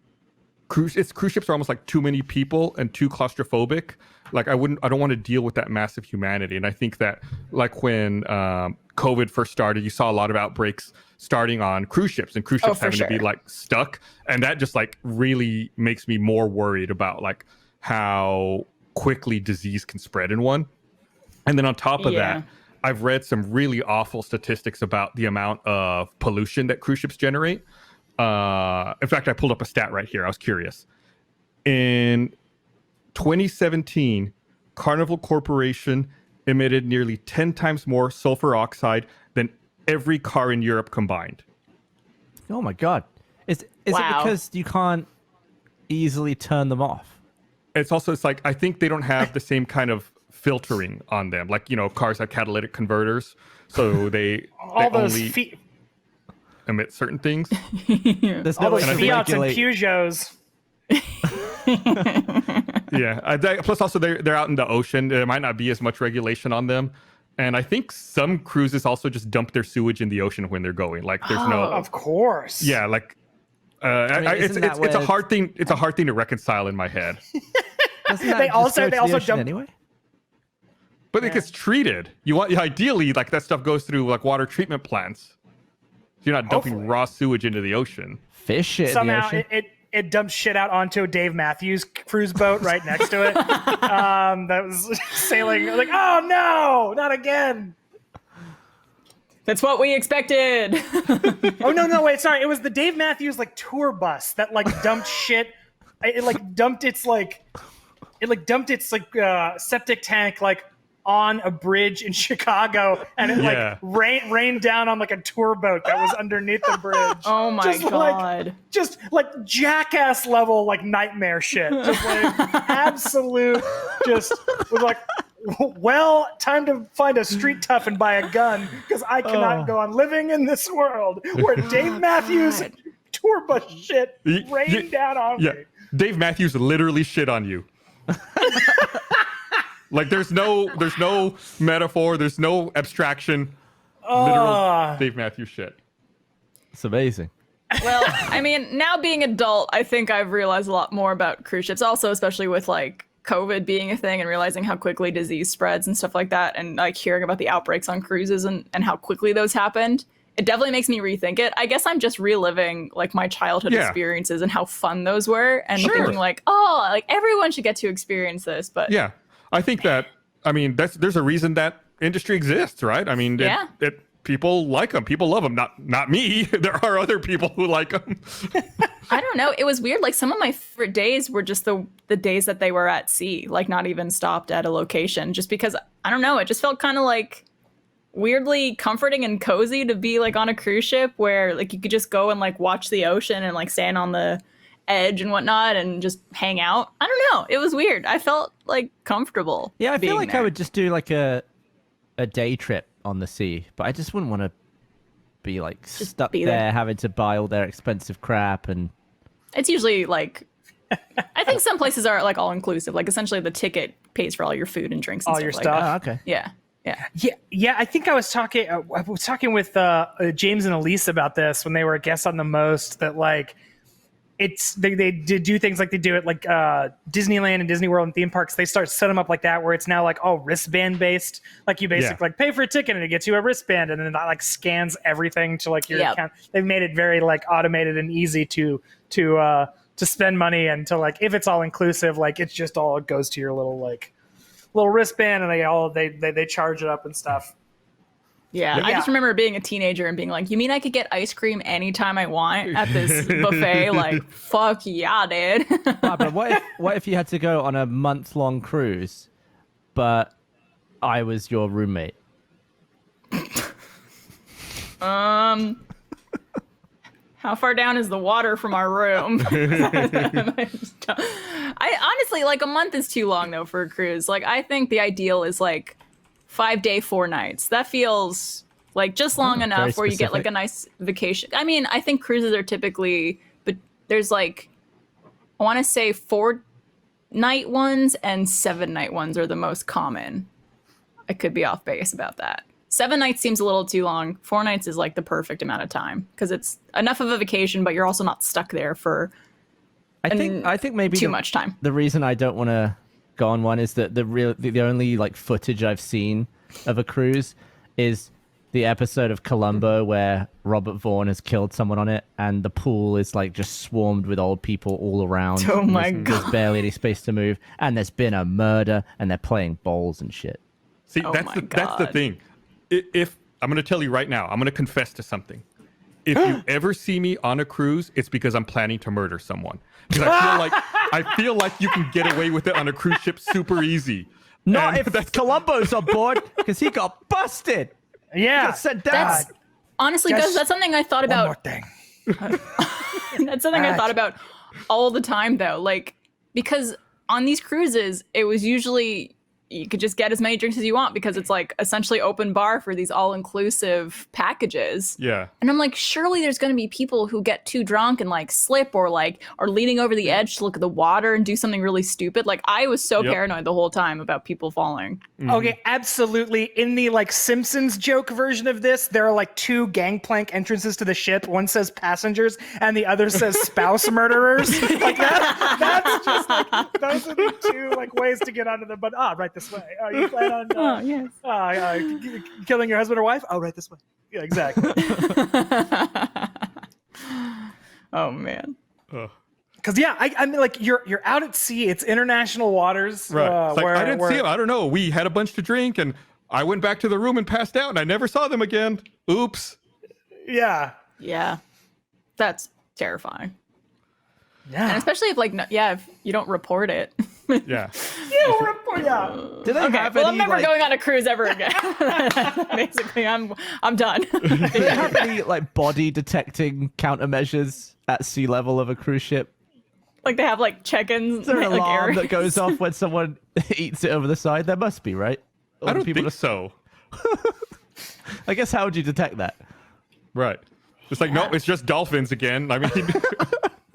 cruise ships are almost like too many people and too claustrophobic. Like I don't want to deal with that massive humanity. And I think that like when COVID first started, you saw a lot of outbreaks starting on cruise ships and cruise ships having to be like stuck. And that just like really makes me more worried about like how quickly disease can spread in one. And then on top of that, I've read some really awful statistics about the amount of pollution that cruise ships generate. In fact, I pulled up a stat right here. I was curious. In 2017, Carnival Corporation emitted nearly 10 times more sulfur oxide than every car in Europe combined. Oh my god! Is it because you can't easily turn them off? It's like I think they don't have the same kind of filtering on them, like cars have catalytic converters, so they only emit certain things. There's All no those way to Fiats and regulate. Peugeots. Yeah, plus also they're out in the ocean. There might not be as much regulation on them, and I think some cruises also just dump their sewage in the ocean when they're going. Like there's no, Of course. yeah, like isn't that it's a where- hard thing. It's a hard thing to reconcile in my head. Doesn't that They just also- go to they the also ocean dump- anyway. But it gets treated. Ideally like that stuff goes through like water treatment plants. You're not dumping Hopefully. raw sewage into the ocean. Fish shit in the Somehow ocean. it dumps shit out onto a Dave Matthews cruise boat right next to it. That was sailing. Like, oh no, not again. That's what we expected. Oh no, wait, sorry. It was the Dave Matthews like tour bus that like dumped shit. It dumped its septic tank like on a bridge in Chicago, and it like rained down on like a tour boat that was underneath the bridge. Oh my Just, god. Just like jackass level like nightmare shit. Just like absolute. Just was like, well, time to find a street tough and buy a gun because I cannot go on living in this world where Dave Matthews tour bus shit rained down on me. Dave Matthews literally shit on you. Like there's no metaphor, there's no abstraction. Literal Dave Matthews shit. It's amazing. Well, I mean, now being adult, I think I've realized a lot more about cruise ships. Also, especially with like COVID being a thing and realizing how quickly disease spreads and stuff like that, and like hearing about the outbreaks on cruises and how quickly those happened. It definitely makes me rethink it. I guess I'm just reliving like my childhood experiences and how fun those were, and thinking like, oh, like everyone should get to experience this. But yeah, I think that, I mean, there's a reason that industry exists, right? I mean, people like them, people love them. Not me. There are other people who like them. I don't know. It was weird. Like some of my favorite days were just the days that they were at sea, like not even stopped at a location, just because I don't know. It just felt kind of like weirdly comforting and cozy to be like on a cruise ship where like you could just go and like watch the ocean and like stand on the edge and whatnot and just hang out. I don't know. It was weird. I felt like comfortable. Yeah, I feel like there. I would just do like a day trip on the sea, but I just wouldn't want to be like stuck there having to buy all their expensive crap. And it's usually like I think some places are like all inclusive, like essentially the ticket pays for all your food and drinks and All stuff your like stuff. that. oh, okay. Yeah. Yeah. I think I was talking with James and Elise about this when they were guests on the most. That like they do things like they do it like Disneyland and Disney World and theme parks. They start set them up like that where it's now like all wristband based. Like you basically like pay for a ticket and it gets you a wristband, and then that like scans everything to like your account. They've made it very like automated and easy to spend money, and to like if it's all inclusive, like it's just all goes to your little wristband, and they charge it up and stuff. Yeah, I just remember being a teenager and being like, you mean I could get ice cream anytime I want at this buffet? Like, fuck yeah, dude. But what if you had to go on a month-long cruise, but I was your roommate? How far down is the water from our room? I honestly, like a month is too long though for a cruise. Like I think the ideal is like 5 day, 4 nights. That feels like just long enough where you get like a nice vacation. I mean, I think cruises are typically, but there's like, I want to say 4 night ones and 7 night ones are the most common. I could be off base about that. 7 nights seems a little too long. 4 nights is like the perfect amount of time because it's enough of a vacation, but you're also not stuck there for I think maybe too much time. The reason I don't want to go on one is that the only like footage I've seen of a cruise is the episode of Columbo where Robert Vaughn has killed someone on it, and the pool is like just swarmed with old people all around. Oh my God. There's barely any space to move, and there's been a murder, and they're playing bowls and shit. See, that's the thing. If I'm going to tell you right now, I'm going to confess to something. If you ever see me on a cruise, it's because I'm planning to murder someone. Because I feel like you can get away with it on a cruise ship super easy. Not if Columbo's on board, because he got busted. Yeah, He got sent down. Honestly, guys, that's something I thought about. One more thing. That's something I thought about all the time, though. Like, because on these cruises, it was usually you could just get as many drinks as you want because it's like essentially open bar for these all-inclusive packages. Yeah. And I'm like, surely there's going to be people who get too drunk and like slip or like are leaning over the edge to look at the water and do something really stupid. Like I was so paranoid the whole time about people falling. Mm-hmm. Okay, absolutely. In the like Simpsons joke version of this, there are like 2 gangplank entrances to the ship. One says passengers and the other says spouse murderers. Like that's just like those are the 2 like ways to get onto the right this way. You plan on killing your husband or wife? Oh, right this way. Yeah, exactly. Oh man. Because I mean, like you're out at sea. It's international waters. Right. I didn't see them. I don't know. We had a bunch to drink, and I went back to the room and passed out, and I never saw them again. Oops. Yeah. Yeah. That's terrifying. Yeah. And especially if if you don't report it. Yeah. Do they have well, any, I'm never going on a cruise ever again. Basically, I'm done. do they have any like body detecting countermeasures at sea level of a cruise ship? Like they have like check-ins. Is there an like, alarm areas? that goes off when someone eats it over the side? There must be, right? Or I do don't people think so. I guess how would you detect that? Right. It's like, no, it's just dolphins again. I mean...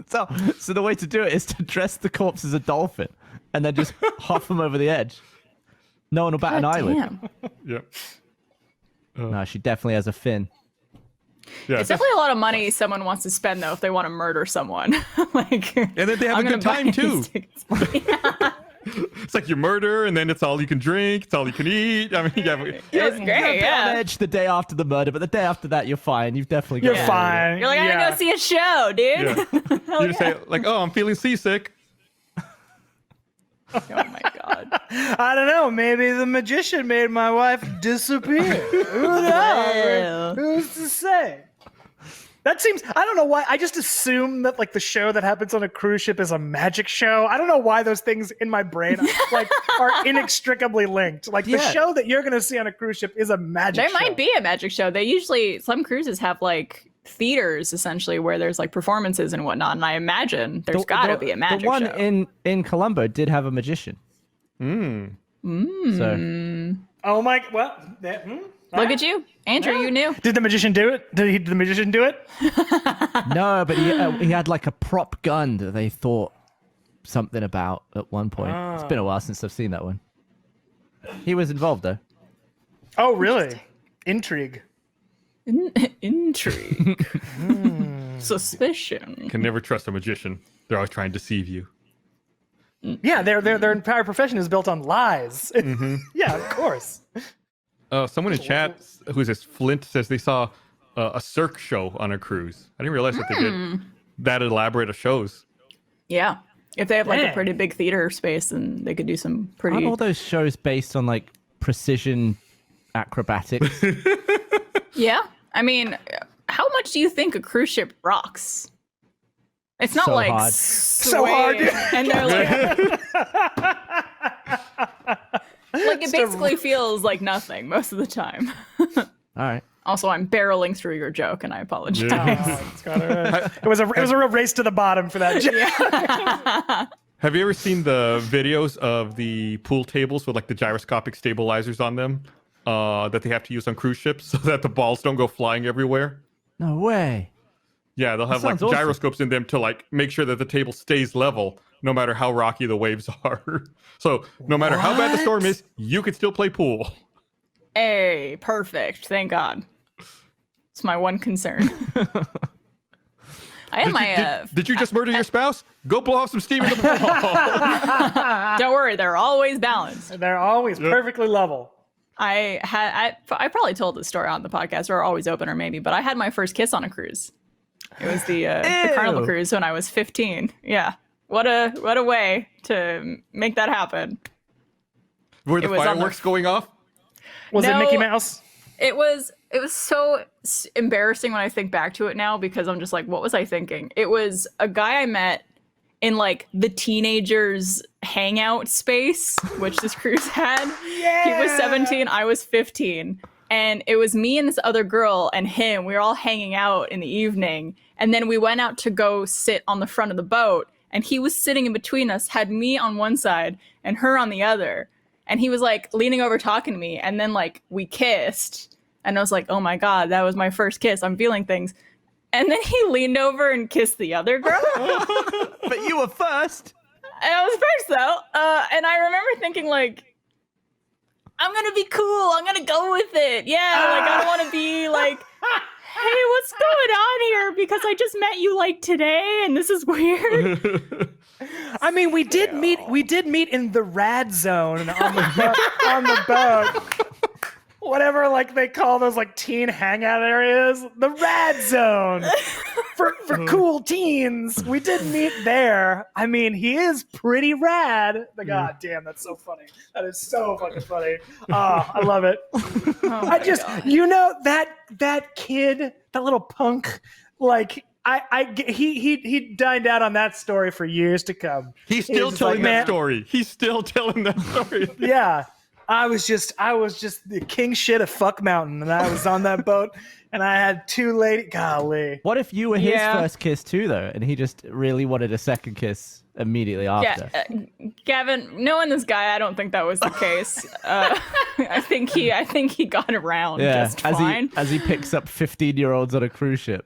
So the way to do it is to dress the corpse as a dolphin and then just hop them over the edge. No one will bat an eyelid. Damn. Yeah. No, she definitely has a fin. Yeah. It's definitely a lot of money someone wants to spend though if they want to murder someone. Like, And then they have I'm a good gonna buy time too. these tickets. Yeah, It's like you murder, and then it's all you can drink, it's all you can eat. I mean, yeah. it's You're a great. bit on Yeah. edge the day after the murder, but the day after that, you're fine. You've definitely got You're away with it. fine. You're like, I'm gonna go see a show, dude. Yeah. You just say like, "Oh, I'm feeling seasick." Oh my god. I don't know. Maybe the magician made my wife disappear. Who knows? Who's to say? That seems. I don't know why. I just assume that like the show that happens on a cruise ship is a magic show. I don't know why those things in my brain like are inextricably linked. Like the Yeah. show that you're gonna see on a cruise ship is a magic. There show. might be a magic show. They usually, some cruises have like theaters essentially where there's like performances and whatnot. And I imagine there's got to be a magic The one show. in Colombo did have a magician. So Oh my. Well. Look at you, Andrew. You knew. Did the magician do it? Did the magician do it? no, but he had like a prop gun that they thought something about at one point. It's been a while since I've seen that one. He was involved though. Oh, really? Intrigue. Intrigue. Suspicion. Can never trust a magician. They're always trying to deceive you. Yeah, their entire profession is built on lies. Yeah, of course. Someone in chat, who's this Flint, says they saw a Cirque show on a cruise. I didn't realize that they did that elaborate of shows. Yeah. If they have like Dang. a pretty big theater space, then they could do some Aren't pretty. all those shows based on like precision acrobatics? Yeah. I mean, how much do you think a cruise ship rocks? It's not So like hard. So hard. swaying, and they're like it basically feels like nothing most of the time. All right. Also, I'm barreling through your joke, and I apologize. It was a real race to the bottom for that. Have you ever seen the videos of the pool tables with like the gyroscopic stabilizers on them that they have to use on cruise ships so that the balls don't go flying everywhere? No way. Yeah, they'll have like sounds awesome. gyroscopes in them to like make sure that the table stays level no matter how rocky the waves are. So no matter how bad the storm is, you can still play pool. Hey, perfect. Thank God. It's my one concern. I had my. Did you just murder your spouse? Go blow off some steam in the pool. Don't worry, they're always balanced. They're always perfectly level. I probably told this story on the podcast, or always open, or maybe, but I had my first kiss on a cruise. It was the Carnival cruise when I was 15. Yeah, what a way to make that happen. Were the It was on the- fireworks going off? Was it No. Mickey Mouse? It was so embarrassing when I think back to it now, because I'm just like, what was I thinking? It was a guy I met in like the teenagers hangout space, which this cruise had. He was 17, I was 15. And it was me and this other girl and him. We were all hanging out in the evening. And then we went out to go sit on the front of the boat. And he was sitting in between us, had me on one side and her on the other. And he was like leaning over talking to me. And then like we kissed. And I was like, oh my God, that was my first kiss. I'm feeling things. And then he leaned over and kissed the other girl. But you were first. And I was first though. And I remember thinking like, I'm gonna be cool. I'm gonna go with it. Yeah, like I don't want to be like, hey, what's going on here? Because I just met you like today, and this is weird. I mean, we did meet in the rad zone on the boat. Whatever, like they call those like teen hangout areas, the rad zone for cool teens. We did meet there. I mean, he is pretty rad. God damn, that's so funny. That is so fucking funny. Oh, I love it. I just, you know, that kid, that little punk, like. He dined out on that story for years to come. He's still He's telling like, that "Man." story. He's still telling that story. Yeah. I was just the king shit of fuck mountain, and I was on that boat, and I had two ladies. Golly. What if you were his Yeah. first kiss too, though, and he just really wanted a second kiss immediately after? Yeah, Gavin, knowing this guy, I don't think that was the case. I think he got around just fine. as he picks up 15-year-olds on a cruise ship.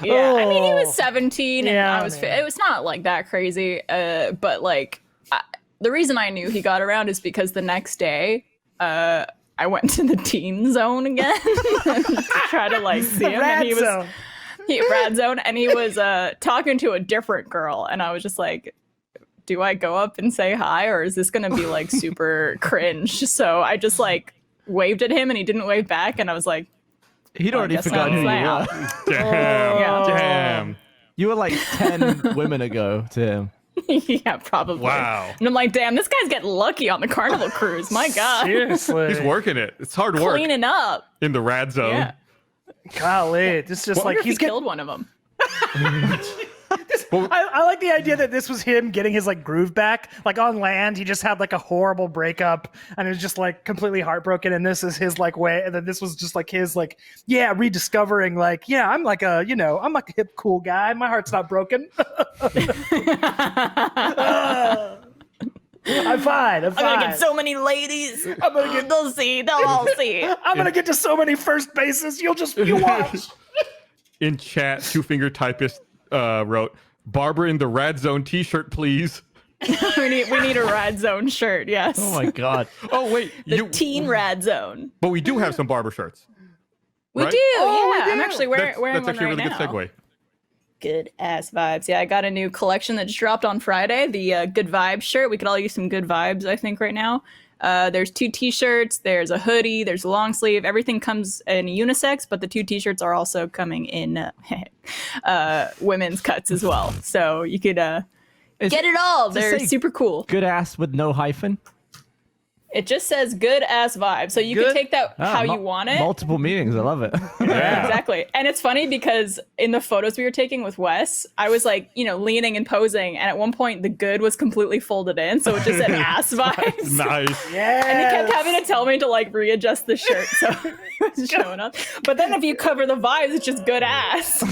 Yeah, I mean, he Oh. was 17, and Yeah, I was. man. It was not like that crazy. But like, the reason I knew he got around is because the next day, I went to the teen zone again to try to like see him. Rad And he was zone. rad zone, and he was talking to a different girl, and I was just like, do I go up and say hi, or is this gonna be like super cringe? So I just like waved at him, and he didn't wave back, and I was like, He'd already guess forgotten who you that's were. Damn. Yeah. Damn. You were like 10 women ago to him. yeah, probably. Wow. And I'm like, damn, this guy's getting lucky on the Carnival cruise. My God, Seriously. He's working it. It's hard work cleaning up. in the rad zone. Yeah, Golly, it's just I like wonder if he he's getting. killed one of them. I like the idea that this was him getting his like groove back. Like on land, he just had like a horrible breakup and it was just like completely heartbroken. And this is his like way. And then this was just like his like, rediscovering like, I'm like a, I'm like a hip cool guy. My heart's not broken. I'm fine. I'm gonna get so many ladies. I'm gonna get. They'll see. They'll all see. I'm gonna get to so many first bases. You watch. In chat, Two Finger Typist wrote, Barbara in the rad zone t-shirt, please. we need a rad zone shirt. Yes. Oh my God. Oh, wait. The teen rad zone. But we do have some barber shirts. We Right? do. Oh, yeah, we I'm do. actually That's wearing one actually a right really now. good segue. Good ass vibes. Yeah, I got a new collection that just dropped on Friday. The Good Vibes shirt. We could all use some good vibes, I think, right now. There's 2 t-shirts, there's a hoodie, there's a long sleeve. Everything comes in unisex, but the 2 t-shirts are also coming in women's cuts as well. So you could get it all. does it They're say super cool. Good ass with no hyphen. It just says good ass vibe. So you Good- can take that how Ah, you want it. Multiple meanings. I love it. Yeah. Exactly. And it's funny because in the photos we were taking with Wes, I was like, leaning and posing. And at one point, the good was completely folded in. So it just said ass vibes. Nice. Yeah. And he kept having to tell me to like readjust the shirt. So it was showing up. But then if you cover the vibes, it's just good ass.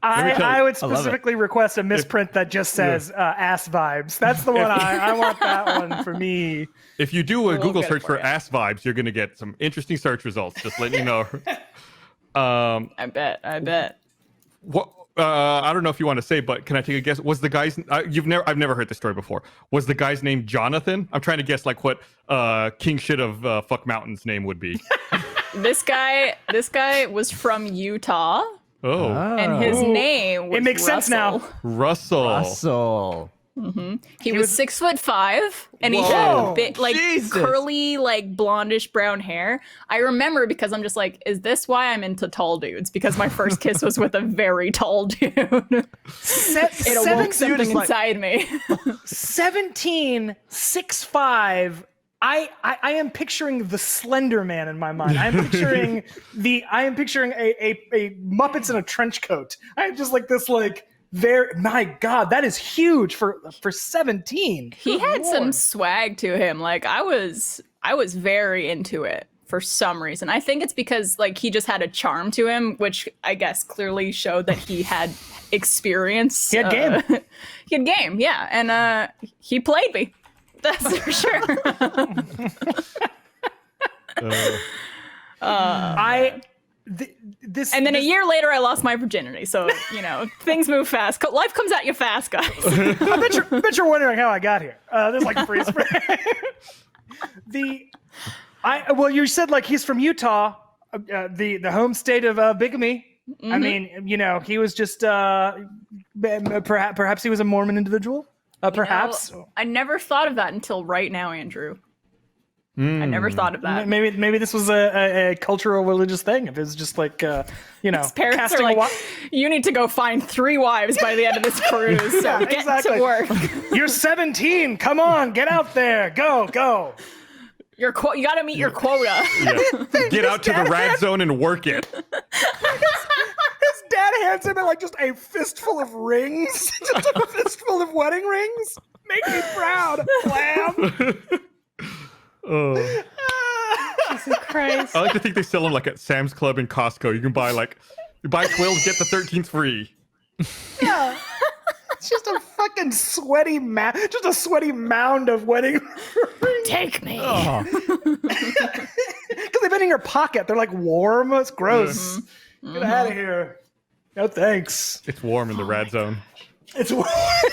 I would I love it. specifically request a misprint that just says ass vibes. That's the one I want that one for me. If you do a We'll Google get it search for for you. ass vibes, you're going to get some interesting search results. Just letting you know. I bet. What? I don't know if you want to say, but can I take a guess? Was the guy's? I've never heard this story before. Was the guy's name Jonathan? I'm trying to guess like what King Shit of Fuck Mountain's name would be. This guy was from Utah. Oh, And his name was It makes sense now. Russell. Russell. He was 6'5", and he Whoa. had big, like Jesus. curly, like blondish brown hair. I remember because I'm just like, is this why I'm into tall dudes? Because my first kiss was with a very tall dude. It awoke something just like- inside me. 17, 6'5". I am picturing the Slender Man in my mind. I am picturing a Muppets in a trench coat. I am just like this my God, that is huge for 17. He Good had some Lord. swag to him. Like I was very into it for some reason. I think it's because like he just had a charm to him, which I guess clearly showed that he had experience. He had game. He had game, yeah, and he played me. That's for sure. This And then a year later, I lost my virginity. So things move fast. Life comes at you fast, guys. I bet you're wondering how I got here. There's like freeze frame. Well, you said like he's from Utah, the home state of bigamy. Mm-hmm. I mean, he was just perhaps he was a Mormon individual. Perhaps I never thought of that until right now, Andrew. I never thought of that. maybe this was a cultural religious thing. If it's just like His parents casting are a like, you need to go find 3 wives by the end of this cruise. So get exactly. to work. You're 17. Come on, get out there. Go. You got to meet your quota. Yeah. Get out to the rad zone and work it. His dad hands him like just a fistful of rings, just a fistful of wedding rings. Make me proud, lamb. Oh. Jesus Christ. I like to think they sell them like at Sam's Club and Costco. You can buy you buy 12, get the 13th free. Yeah. It's just a fucking sweaty mound of wedding rings. Take me. Because they've been in your pocket. They're like warm. It's gross. Get out of here. No thanks. It's warm in the rad zone. It's warm.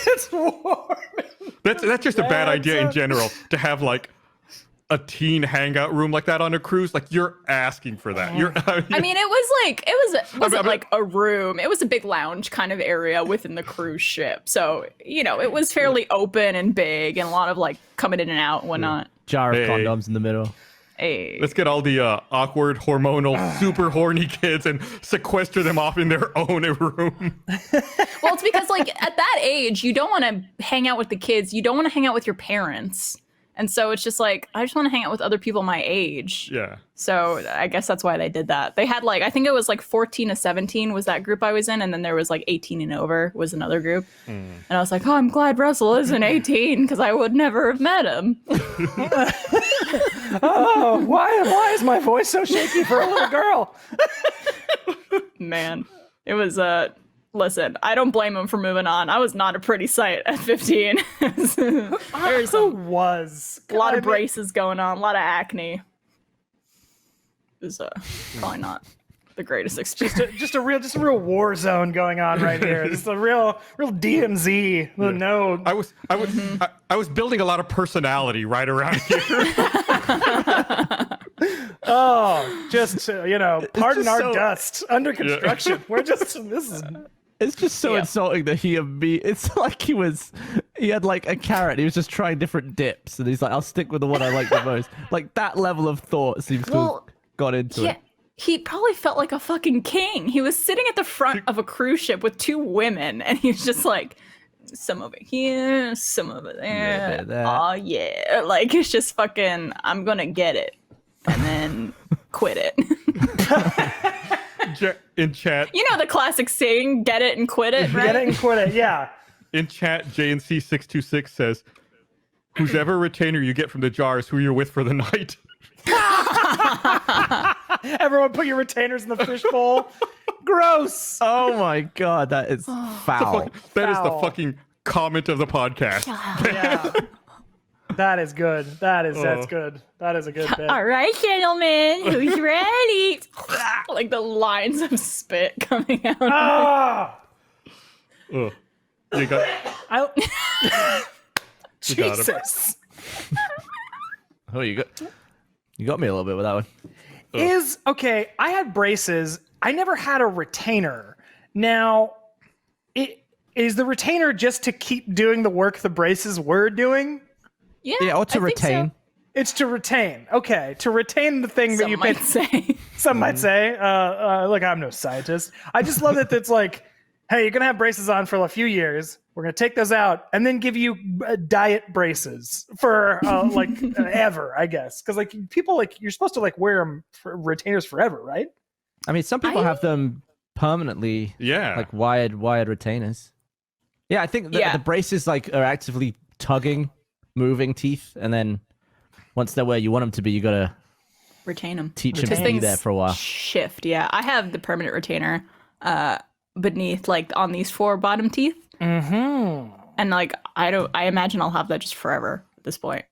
It's warm. That's just a bad Rad idea in zone. general to have like a teen hangout room like that on a cruise, like you're asking for that. I mean, it wasn't like a room. It was a big lounge kind of area within the cruise ship. So, it was fairly open and big and a lot of like coming in and out and whatnot. Jar of condoms in the middle. Hey. Let's get all the awkward, hormonal, super horny kids and sequester them off in their own room. Well, it's because like at that age, you don't want to hang out with the kids. You don't want to hang out with your parents. And so it's just like, I just want to hang out with other people my age. Yeah. So I guess that's why they did that. They had like, I think it was like 14 to 17 was that group I was in. And then there was like 18 and over was another group. And I was like, oh, I'm glad Russell isn't 18 because I would never have met him. Oh, why is my voice so shaky for a little girl? Man, it was, listen, I don't blame him for moving on. I was not a pretty sight at 15. There's a lot of braces going on, a lot of acne. It was probably not the greatest experience. Just a real war zone going on right here. Just a real DMZ. Yeah. No, I was building a lot of personality right around here. oh, just pardon our so- dust under construction. We're just this is. It's just so insulting that he and me. It's like he had like a carrot. He was just trying different dips, and he's like, "I'll stick with the one I like the most." Like that level of thought seems to have got into it. He probably felt like a fucking king. He was sitting at the front of a cruise ship with two women, and he was just like, some over here, some over there. Oh yeah, like it's just fucking. I'm gonna get it, and then quit it. In chat, The classic saying, get it and quit it, right? Get it and quit it, yeah. In chat, JNC626 says, "Whoever retainer you get from the jar is who you're with for the night." Everyone put your retainers in the fishbowl. Gross. Oh my god, that is foul. That is the fucking comment of the podcast. Yeah. That is good. That's good. That is a good bit. All right, gentlemen, who's ready? Like the lines of spit coming out. Ah! You got You got him. Jesus. Oh, you got me a little bit with that one. Okay, I had braces. I never had a retainer. Now, is the retainer just to keep doing the work the braces were doing? Yeah, or to retain. So. It's to retain. Okay, to retain the thing that Some you might paid. say. Some might say. Look, I'm no scientist. I just love that it's like, hey, you're gonna have braces on for a few years. We're gonna take those out and then give you diet braces for ever, I guess. Because like people you're supposed to wear them for retainers forever, right? I mean, some people have them permanently. Yeah. Like wired retainers. Yeah, I think the braces are actively tugging, moving teeth, and then once they're where you want them to be, you gotta Retain them. teach them to be there for a while. Shift, yeah. I have the permanent retainer beneath, on these four bottom teeth. Mm-hmm. And I imagine I'll have that just forever at this point.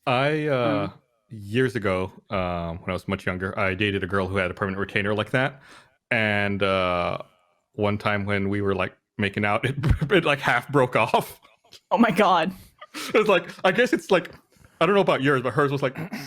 I years ago, when I was much younger, I dated a girl who had a permanent retainer like that. And one time when we were making out, it half broke off. Oh my god. It's I guess it's I don't know about yours, but hers was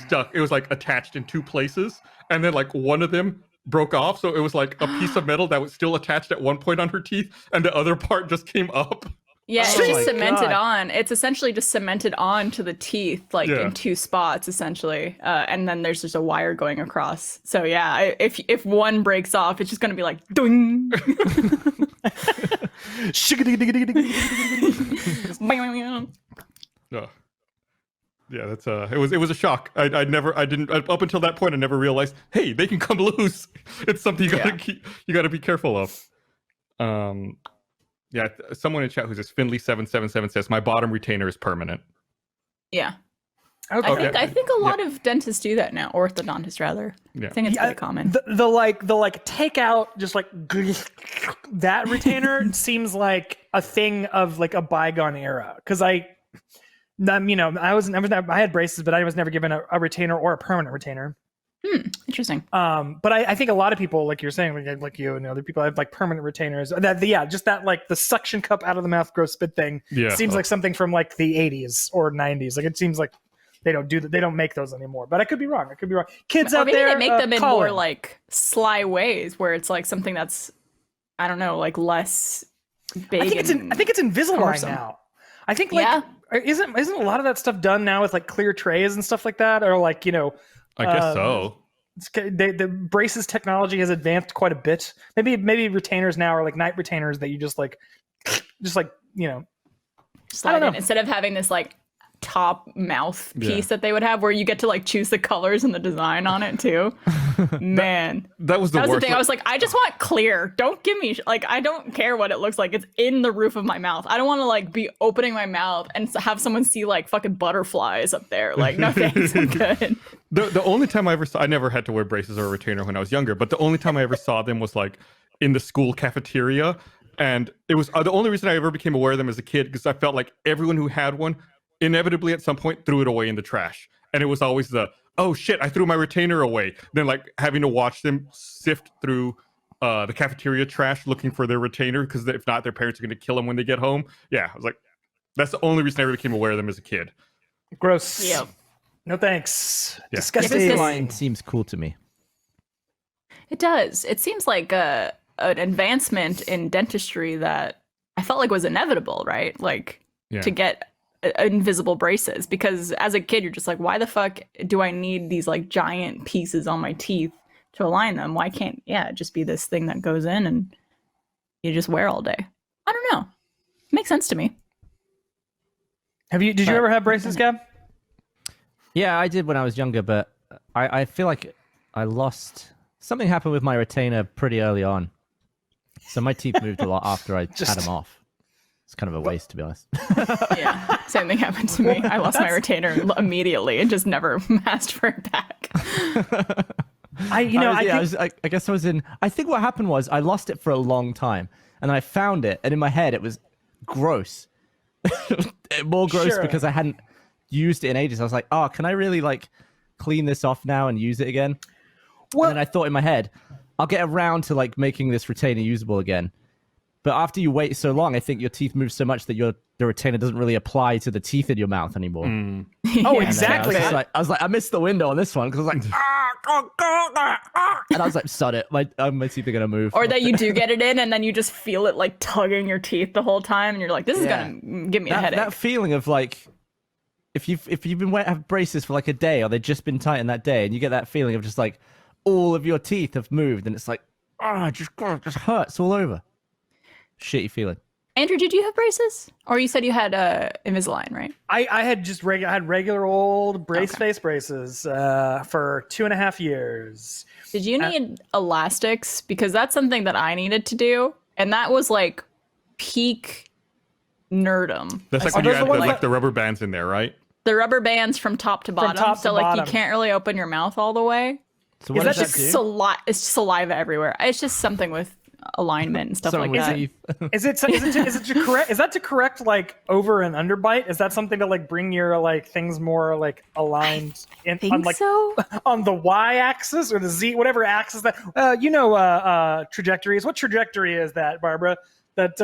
stuck. It was attached in two places, and then one of them broke off, so it was a piece of metal that was still attached at one point on her teeth, and the other part just came up. Yeah, it's Oh just my cemented God. on. It's essentially just cemented on to the teeth, in two spots, essentially. And then there's just a wire going across. So yeah, if one breaks off, it's just gonna be ding. Yeah, that's it was a shock. I didn't up until that point I never realized, hey, they can come loose. It's something you gotta be careful of. Yeah, someone in chat who says Finley777 says my bottom retainer is permanent. Yeah. Okay. I think a lot of dentists do that now, orthodontists rather. Yeah. I think it's pretty common. The take out just that retainer seems like a thing of a bygone era. Because I had braces, but I was never given a retainer or a permanent retainer. Interesting. But I think a lot of people, like you're saying, like you and other people, have permanent retainers. Just that the suction cup out of the mouth, gross spit thing. Yeah. Seems like something from the 80s or 90s. It seems like they don't make those anymore. But I could be wrong. Kids Or out maybe there, they make them in call more in. like sly ways, where it's like something that's, I don't know, like less big. I think it's Invisalign cumbersome. now. I think like isn't a lot of that stuff done now with like clear trays and stuff like that, or like I guess so. The braces technology has advanced quite a bit. Maybe retainers now are like night retainers that you just like slide I don't in know. instead of having this like top mouth piece that they would have where you get to like choose the colors and the design on it too. Man, That was the that was worst. the thing. I was like, I just want clear. Don't give me like, I don't care what it looks like. It's in the roof of my mouth. I don't want to like be opening my mouth and have someone see like fucking butterflies up there. Like, no thanks, I'm good. The only time I never had to wear braces or a retainer when I was younger, but the only time I ever saw them was like in the school cafeteria. And it was the only reason I ever became aware of them as a kid, because I felt like everyone who had one inevitably at some point threw it away in the trash. And it was always oh shit, I threw my retainer away. Then like having to watch them sift through the cafeteria trash looking for their retainer, because if not, their parents are going to kill them when they get home. Yeah, I was like, that's the only reason I ever became aware of them as a kid. gross. Yep. No thanks. Yeah. Disgusting. Invisalign seems cool to me. It does. It seems like an advancement in dentistry that I felt like was inevitable, right? Like to get invisible braces, because as a kid you're just like, why the fuck do I need these like giant pieces on my teeth to align them? Why can't it just be this thing that goes in and you just wear all day? I don't know. Makes sense to me. Did you ever have braces, Gab? Yeah, I did when I was younger, but I feel like I lost something happened with my retainer pretty early on, so my teeth moved a lot after I had them off. It's kind of a waste, to be honest. Yeah, same thing happened to me. I lost my retainer immediately and just never asked for it back. I guess I was in. I think what happened was I lost it for a long time, and then I found it, and in my head it was gross, more gross because I hadn't used it in ages. I was like, oh, can I really like clean this off now and use it again? Well, and then I thought in my head, I'll get around to like making this retainer usable again. But after you wait so long, I think your teeth move so much that the retainer doesn't really apply to the teeth in your mouth anymore. Oh, exactly. I was like, I missed the window on this one because I was like, and I was like, sod it, my teeth are gonna move. Or that you do get it in and then you just feel it like tugging your teeth the whole time, and you're like, this is gonna give me a headache. That feeling of like, if you've been have braces for like a day, or they've just been tightened that day, and you get that feeling of just like all of your teeth have moved, and it's like, it just hurts all over. Shitty feeling. Andrew, did you have braces? Or you said you had Invisalign, right? I had just regular old face braces for 2.5 years. Did you need elastics? Because that's something that I needed to do, and that was like peak nerdom. That's like when you had the rubber bands in there, right? The rubber bands from top to bottom, you can't really open your mouth all the way. So what does that do? It's saliva everywhere. It's just something with alignment and stuff like that. Is that to correct like over and under bite? Is that something to like bring your like things more like aligned on the y axis or the z, whatever axis that trajectories? What trajectory is that, Barbara? That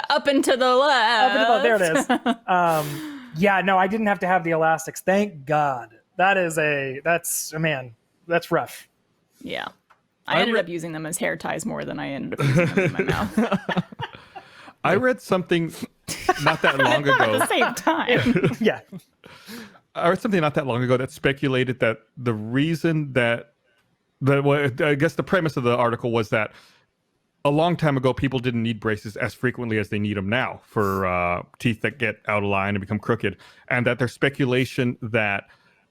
up and to the left. There it is. No, I didn't have to have the elastics. Thank God. That's rough. Yeah. I ended up using them as hair ties more than I ended up using them in my mouth. I read something not that long ago. At the same time. Yeah. I read something not that long ago that speculated that the reason that I guess the premise of the article was that a long time ago people didn't need braces as frequently as they need them now for teeth that get out of line and become crooked, and that there's speculation that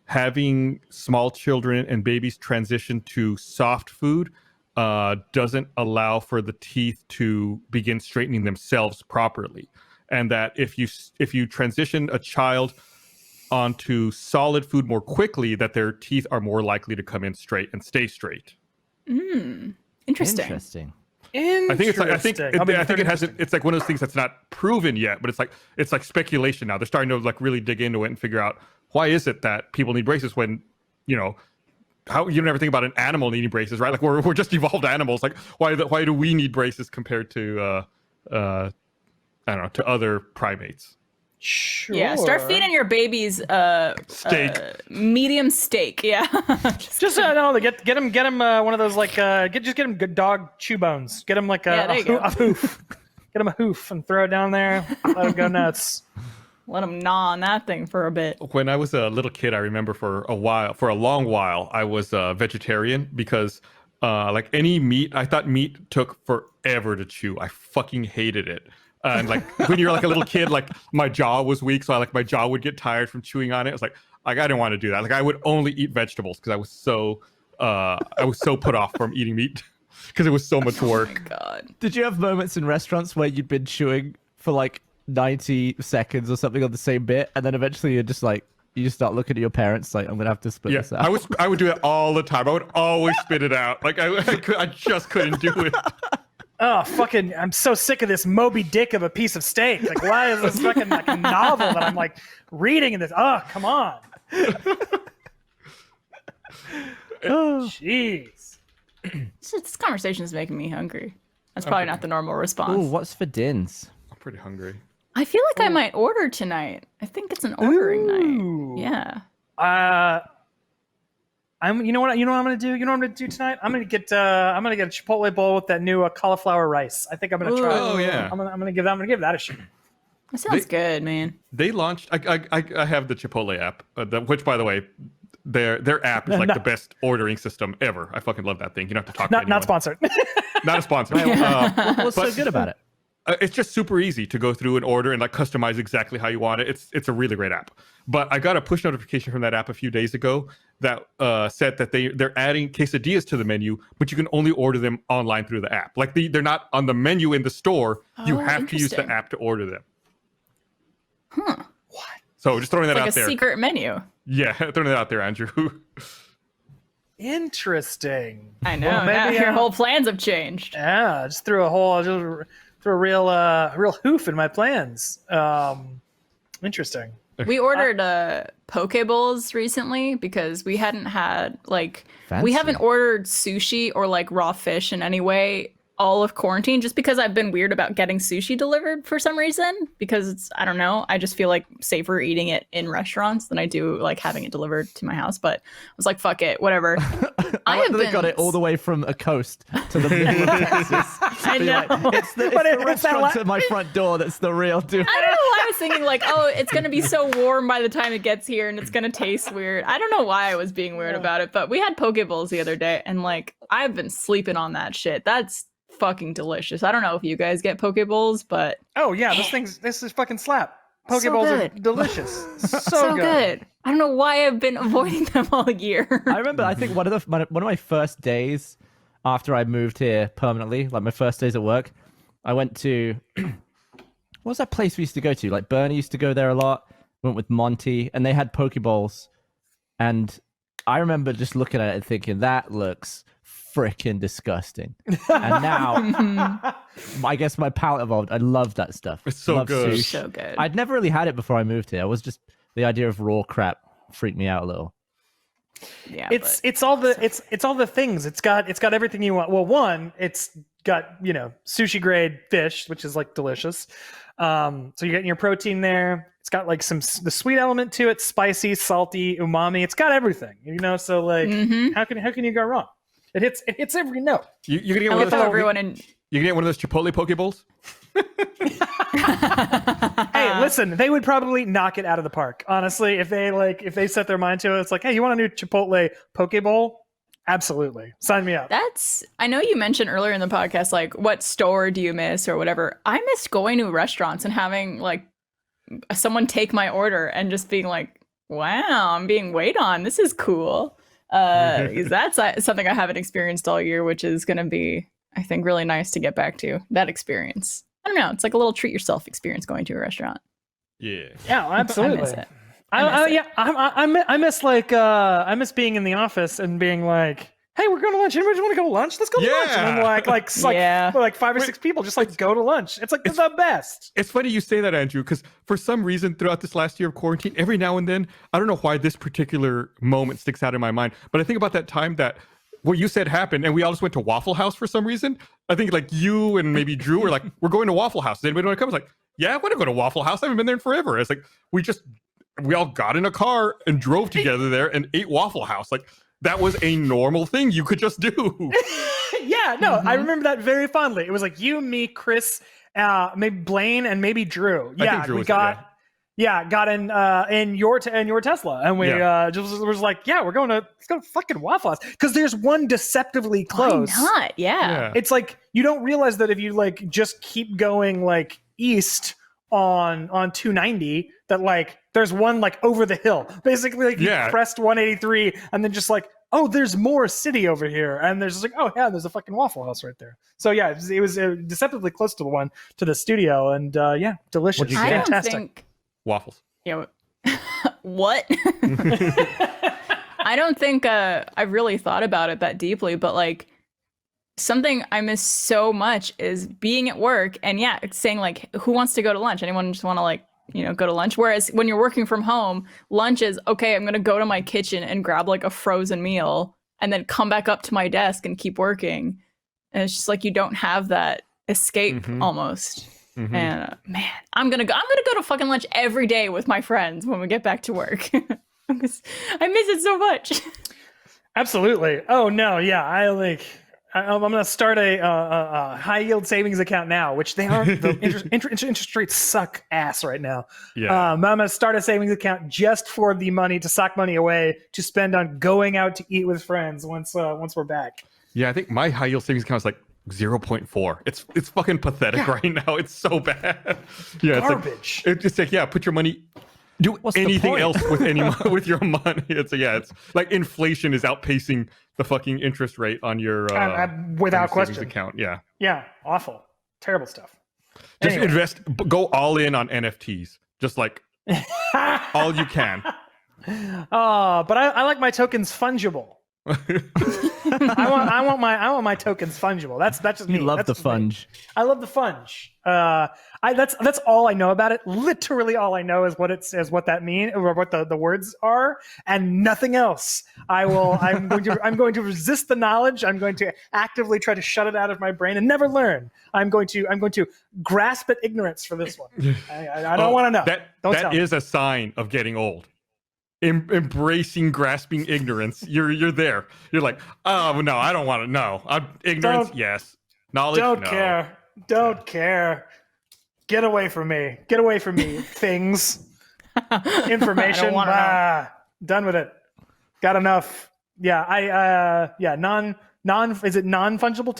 having small children and babies transition to soft food doesn't allow for the teeth to begin straightening themselves properly, and that if you transition a child onto solid food more quickly, that their teeth are more likely to come in straight and stay straight. Interesting. I think it hasn't. It's like one of those things that's not proven yet, but it's like speculation now. They're starting to like really dig into it and figure out why is it that people need braces when, how you never think about an animal needing braces, right? Like we're just evolved animals. Like why do we need braces compared to I don't know, to other primates? Sure. Yeah, start feeding your babies Steak. medium steak. Yeah. Just no, get him one of those like just get him good dog chew bones. Get him like Yeah, there you go. a hoof. Get him a hoof and throw it down there. Let him go nuts. Let them gnaw on that thing for a bit. When I was a little kid, I remember for a long while, I was vegetarian because like any meat, I thought meat took forever to chew. I fucking hated it. And like when you're like a little kid, like my jaw was weak, so my jaw would get tired from chewing on it. It's like I didn't want to do that. Like I would only eat vegetables because I was so put off from eating meat because it was so much work. Oh my God. Did you have moments in restaurants where you'd been chewing for like 90 seconds or something on the same bit, and then eventually you're just like, you just start looking at your parents like, I'm gonna have to spit Yeah, this out? I would do it all the time. I would always spit it out. Like I just couldn't do it. Oh, fucking! I'm so sick of this Moby Dick of a piece of steak. Like, why is this fucking like a novel that I'm like reading in this? Oh, come on! Jeez. This conversation is making me hungry. That's probably not the normal response. Ooh, what's for dins? I'm pretty hungry. I feel like I might order tonight. I think it's an ordering night. Yeah. You know what I'm gonna do? You know what I'm gonna do tonight? I'm gonna get a Chipotle bowl with that new cauliflower rice. I think I'm gonna try. Oh, yeah. I'm gonna give that a shot. That sounds good, man. They launched. I have the Chipotle app, which by the way, their app is like the best ordering system ever. I fucking love that thing. You don't have to talk to anyone. Not sponsored. Not a sponsor. What's so good about it? It's just super easy to go through and order and like customize exactly how you want it. It's a really great app. But I got a push notification from that app a few days ago that said that they're adding quesadillas to the menu, but you can only order them online through the app. Like they're not on the menu in the store. You have to use the app to order them. Huh. What? So just throwing that Like out there. a secret menu. Yeah, throwing that out there, Andrew. Interesting. I know. Well, maybe your whole plans have changed. Yeah, just threw a real hoof in my plans. Interesting. We ordered poke bowls recently because we hadn't had we Fancy. haven't ordered sushi or like raw fish in any way all of quarantine, just because I've been weird about getting sushi delivered for some reason, because it's, I don't know, I just feel like safer eating it in restaurants than I do like having it delivered to my house. But I was like, fuck it, whatever. I have got it all the way from a coast to the middle of Texas. I know. It's the restaurant to my front door that's the real deal. I don't know why I was thinking like, oh, it's going to be so warm by the time it gets here and it's going to taste weird. I don't know why I was being weird about it, but we had poke bowls the other day and like, I've been sleeping on that shit. That's fucking delicious. I don't know if you guys get poke bowls, but oh yeah, this is fucking slap. Poke bowls are delicious. So good. I don't know why I've been avoiding them all year. I remember, I think one of my first days after I moved here permanently, like my first days at work, I went to what was that place we used to go to? Like Bernie used to go there a lot. Went with Monty, and they had poke bowls, and I remember just looking at it and thinking that looks freaking disgusting. And now, I guess my palate evolved. I love that stuff. It's so good. Sushi. So good. I'd never really had it before I moved here. I was just the idea of raw crap freaked me out a little. Yeah, it's all the things. It's got everything you want. Well, one, it's got sushi grade fish, which is like delicious. So you're getting your protein there. It's got like the sweet element to it, spicy, salty, umami. It's got everything, So like, how can you go wrong? It hits every note. You're gonna get I one of love how those. everyone in. You can get one of those Chipotle poke bowls. Hey, listen, they would probably knock it out of the park. Honestly, if they set their mind to it, it's like, hey, you want a new Chipotle poke bowl? Absolutely, sign me up. I know you mentioned earlier in the podcast, like, what store do you miss or whatever. I miss going to restaurants and having like someone take my order and just being like, wow, I'm being waited on. This is cool. Because that's something I haven't experienced all year, which is going to be, I think, really nice to get back to that experience. I don't know. It's like a little treat yourself experience going to a restaurant. Yeah. Yeah, absolutely. I miss it. I miss being in the office and being like, hey, we're going to lunch. Anybody want to go to lunch? Let's go to lunch. And I'm like 5 or 6 people just like go to lunch. It's like the best. It's funny you say that, Andrew, because for some reason throughout this last year of quarantine, every now and then, I don't know why this particular moment sticks out in my mind, but I think about that time that what you said happened and we all just went to Waffle House for some reason. I think like you and maybe Drew were like, we're going to Waffle House. Does anybody want to come? It's like, yeah, I want to go to Waffle House. I haven't been there in forever. It's like we all got in a car and drove together there and ate Waffle House. Like that was a normal thing you could just do. Yeah, no, I remember that very fondly. It was like you, me, Chris, maybe Blaine, and maybe Drew. I Yeah, think Drew we was got. Yeah, got in your Tesla, and we just was like, yeah, let's go to fucking Waffle House because there's one deceptively close. Why not? Yeah. It's like you don't realize that if you like just keep going like east on 290, that like there's one like over the hill. Basically, like you pressed 183, and then just like, oh, there's more city over here, and there's just like, oh yeah, there's a fucking Waffle House right there. So yeah, it was deceptively close to the one to the studio, and yeah, delicious, What'd you get? fantastic. I don't think. Waffles. Yeah. What? I don't think I've really thought about it that deeply, but like something I miss so much is being at work and saying like, who wants to go to lunch? Anyone just want to like, go to lunch? Whereas when you're working from home, lunch is, okay, I'm going to go to my kitchen and grab like a frozen meal and then come back up to my desk and keep working. And it's just like, you don't have that escape almost. Mm-hmm. And man, I'm gonna go to fucking lunch every day with my friends when we get back to work. I miss it so much. Absolutely. Oh no, yeah. I'm gonna start a high yield savings account now, which they aren't. The interest rates suck ass right now. Yeah. I'm gonna start a savings account just for the money to sock money away to spend on going out to eat with friends once we're back. Yeah, I think my high yield savings account is like 0.4. It's fucking pathetic right now. It's so bad. Yeah, Garbage. It's like put your money. Do anything else with with your money. It's like inflation is outpacing the fucking interest rate on your without savings question account. Yeah. Yeah, awful, terrible stuff. Just Anyway. go all in on NFTs. Just like all you can. Oh, but I like my tokens fungible. I want my tokens fungible. That's just me. You love That's the just me. funge. I love the funge. That's all I know about it. Literally all I know is what it says, what that means, or what the words are, and nothing else. I'm going to resist the knowledge. I'm going to actively try to shut it out of my brain and never learn. I'm going to grasp at ignorance for this one. I don't want to know. That is a sign of getting old. Embracing grasping ignorance. You're there. You're like, oh no, I don't want to know. Ignorance, yes. Knowledge, don't no. care. Don't care. Get away from me. Get away from me. Things. Information. Done with it. Got enough. Yeah. Is it non-fungible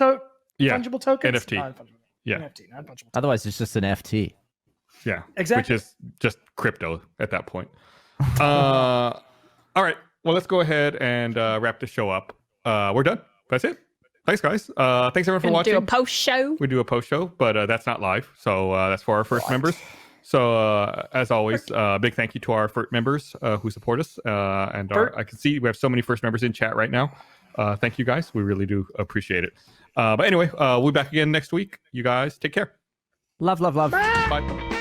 fungible tokens? NFT. Non-fungible. Yeah. NFT. Non-fungible. Otherwise, it's just an FT. Yeah. Exactly. Which is just crypto at that point. All right. Well, let's go ahead and wrap the show up. We're done. That's it. Thanks, guys. Thanks everyone for watching. Do a post show. We do a post show, but that's not live. So that's for our first members. So as always, big thank you to our first members who support us. And I can see we have so many first members in chat right now. Thank you guys. We really do appreciate it. But anyway, we'll be back again next week. You guys take care. Love, love, love. Bye.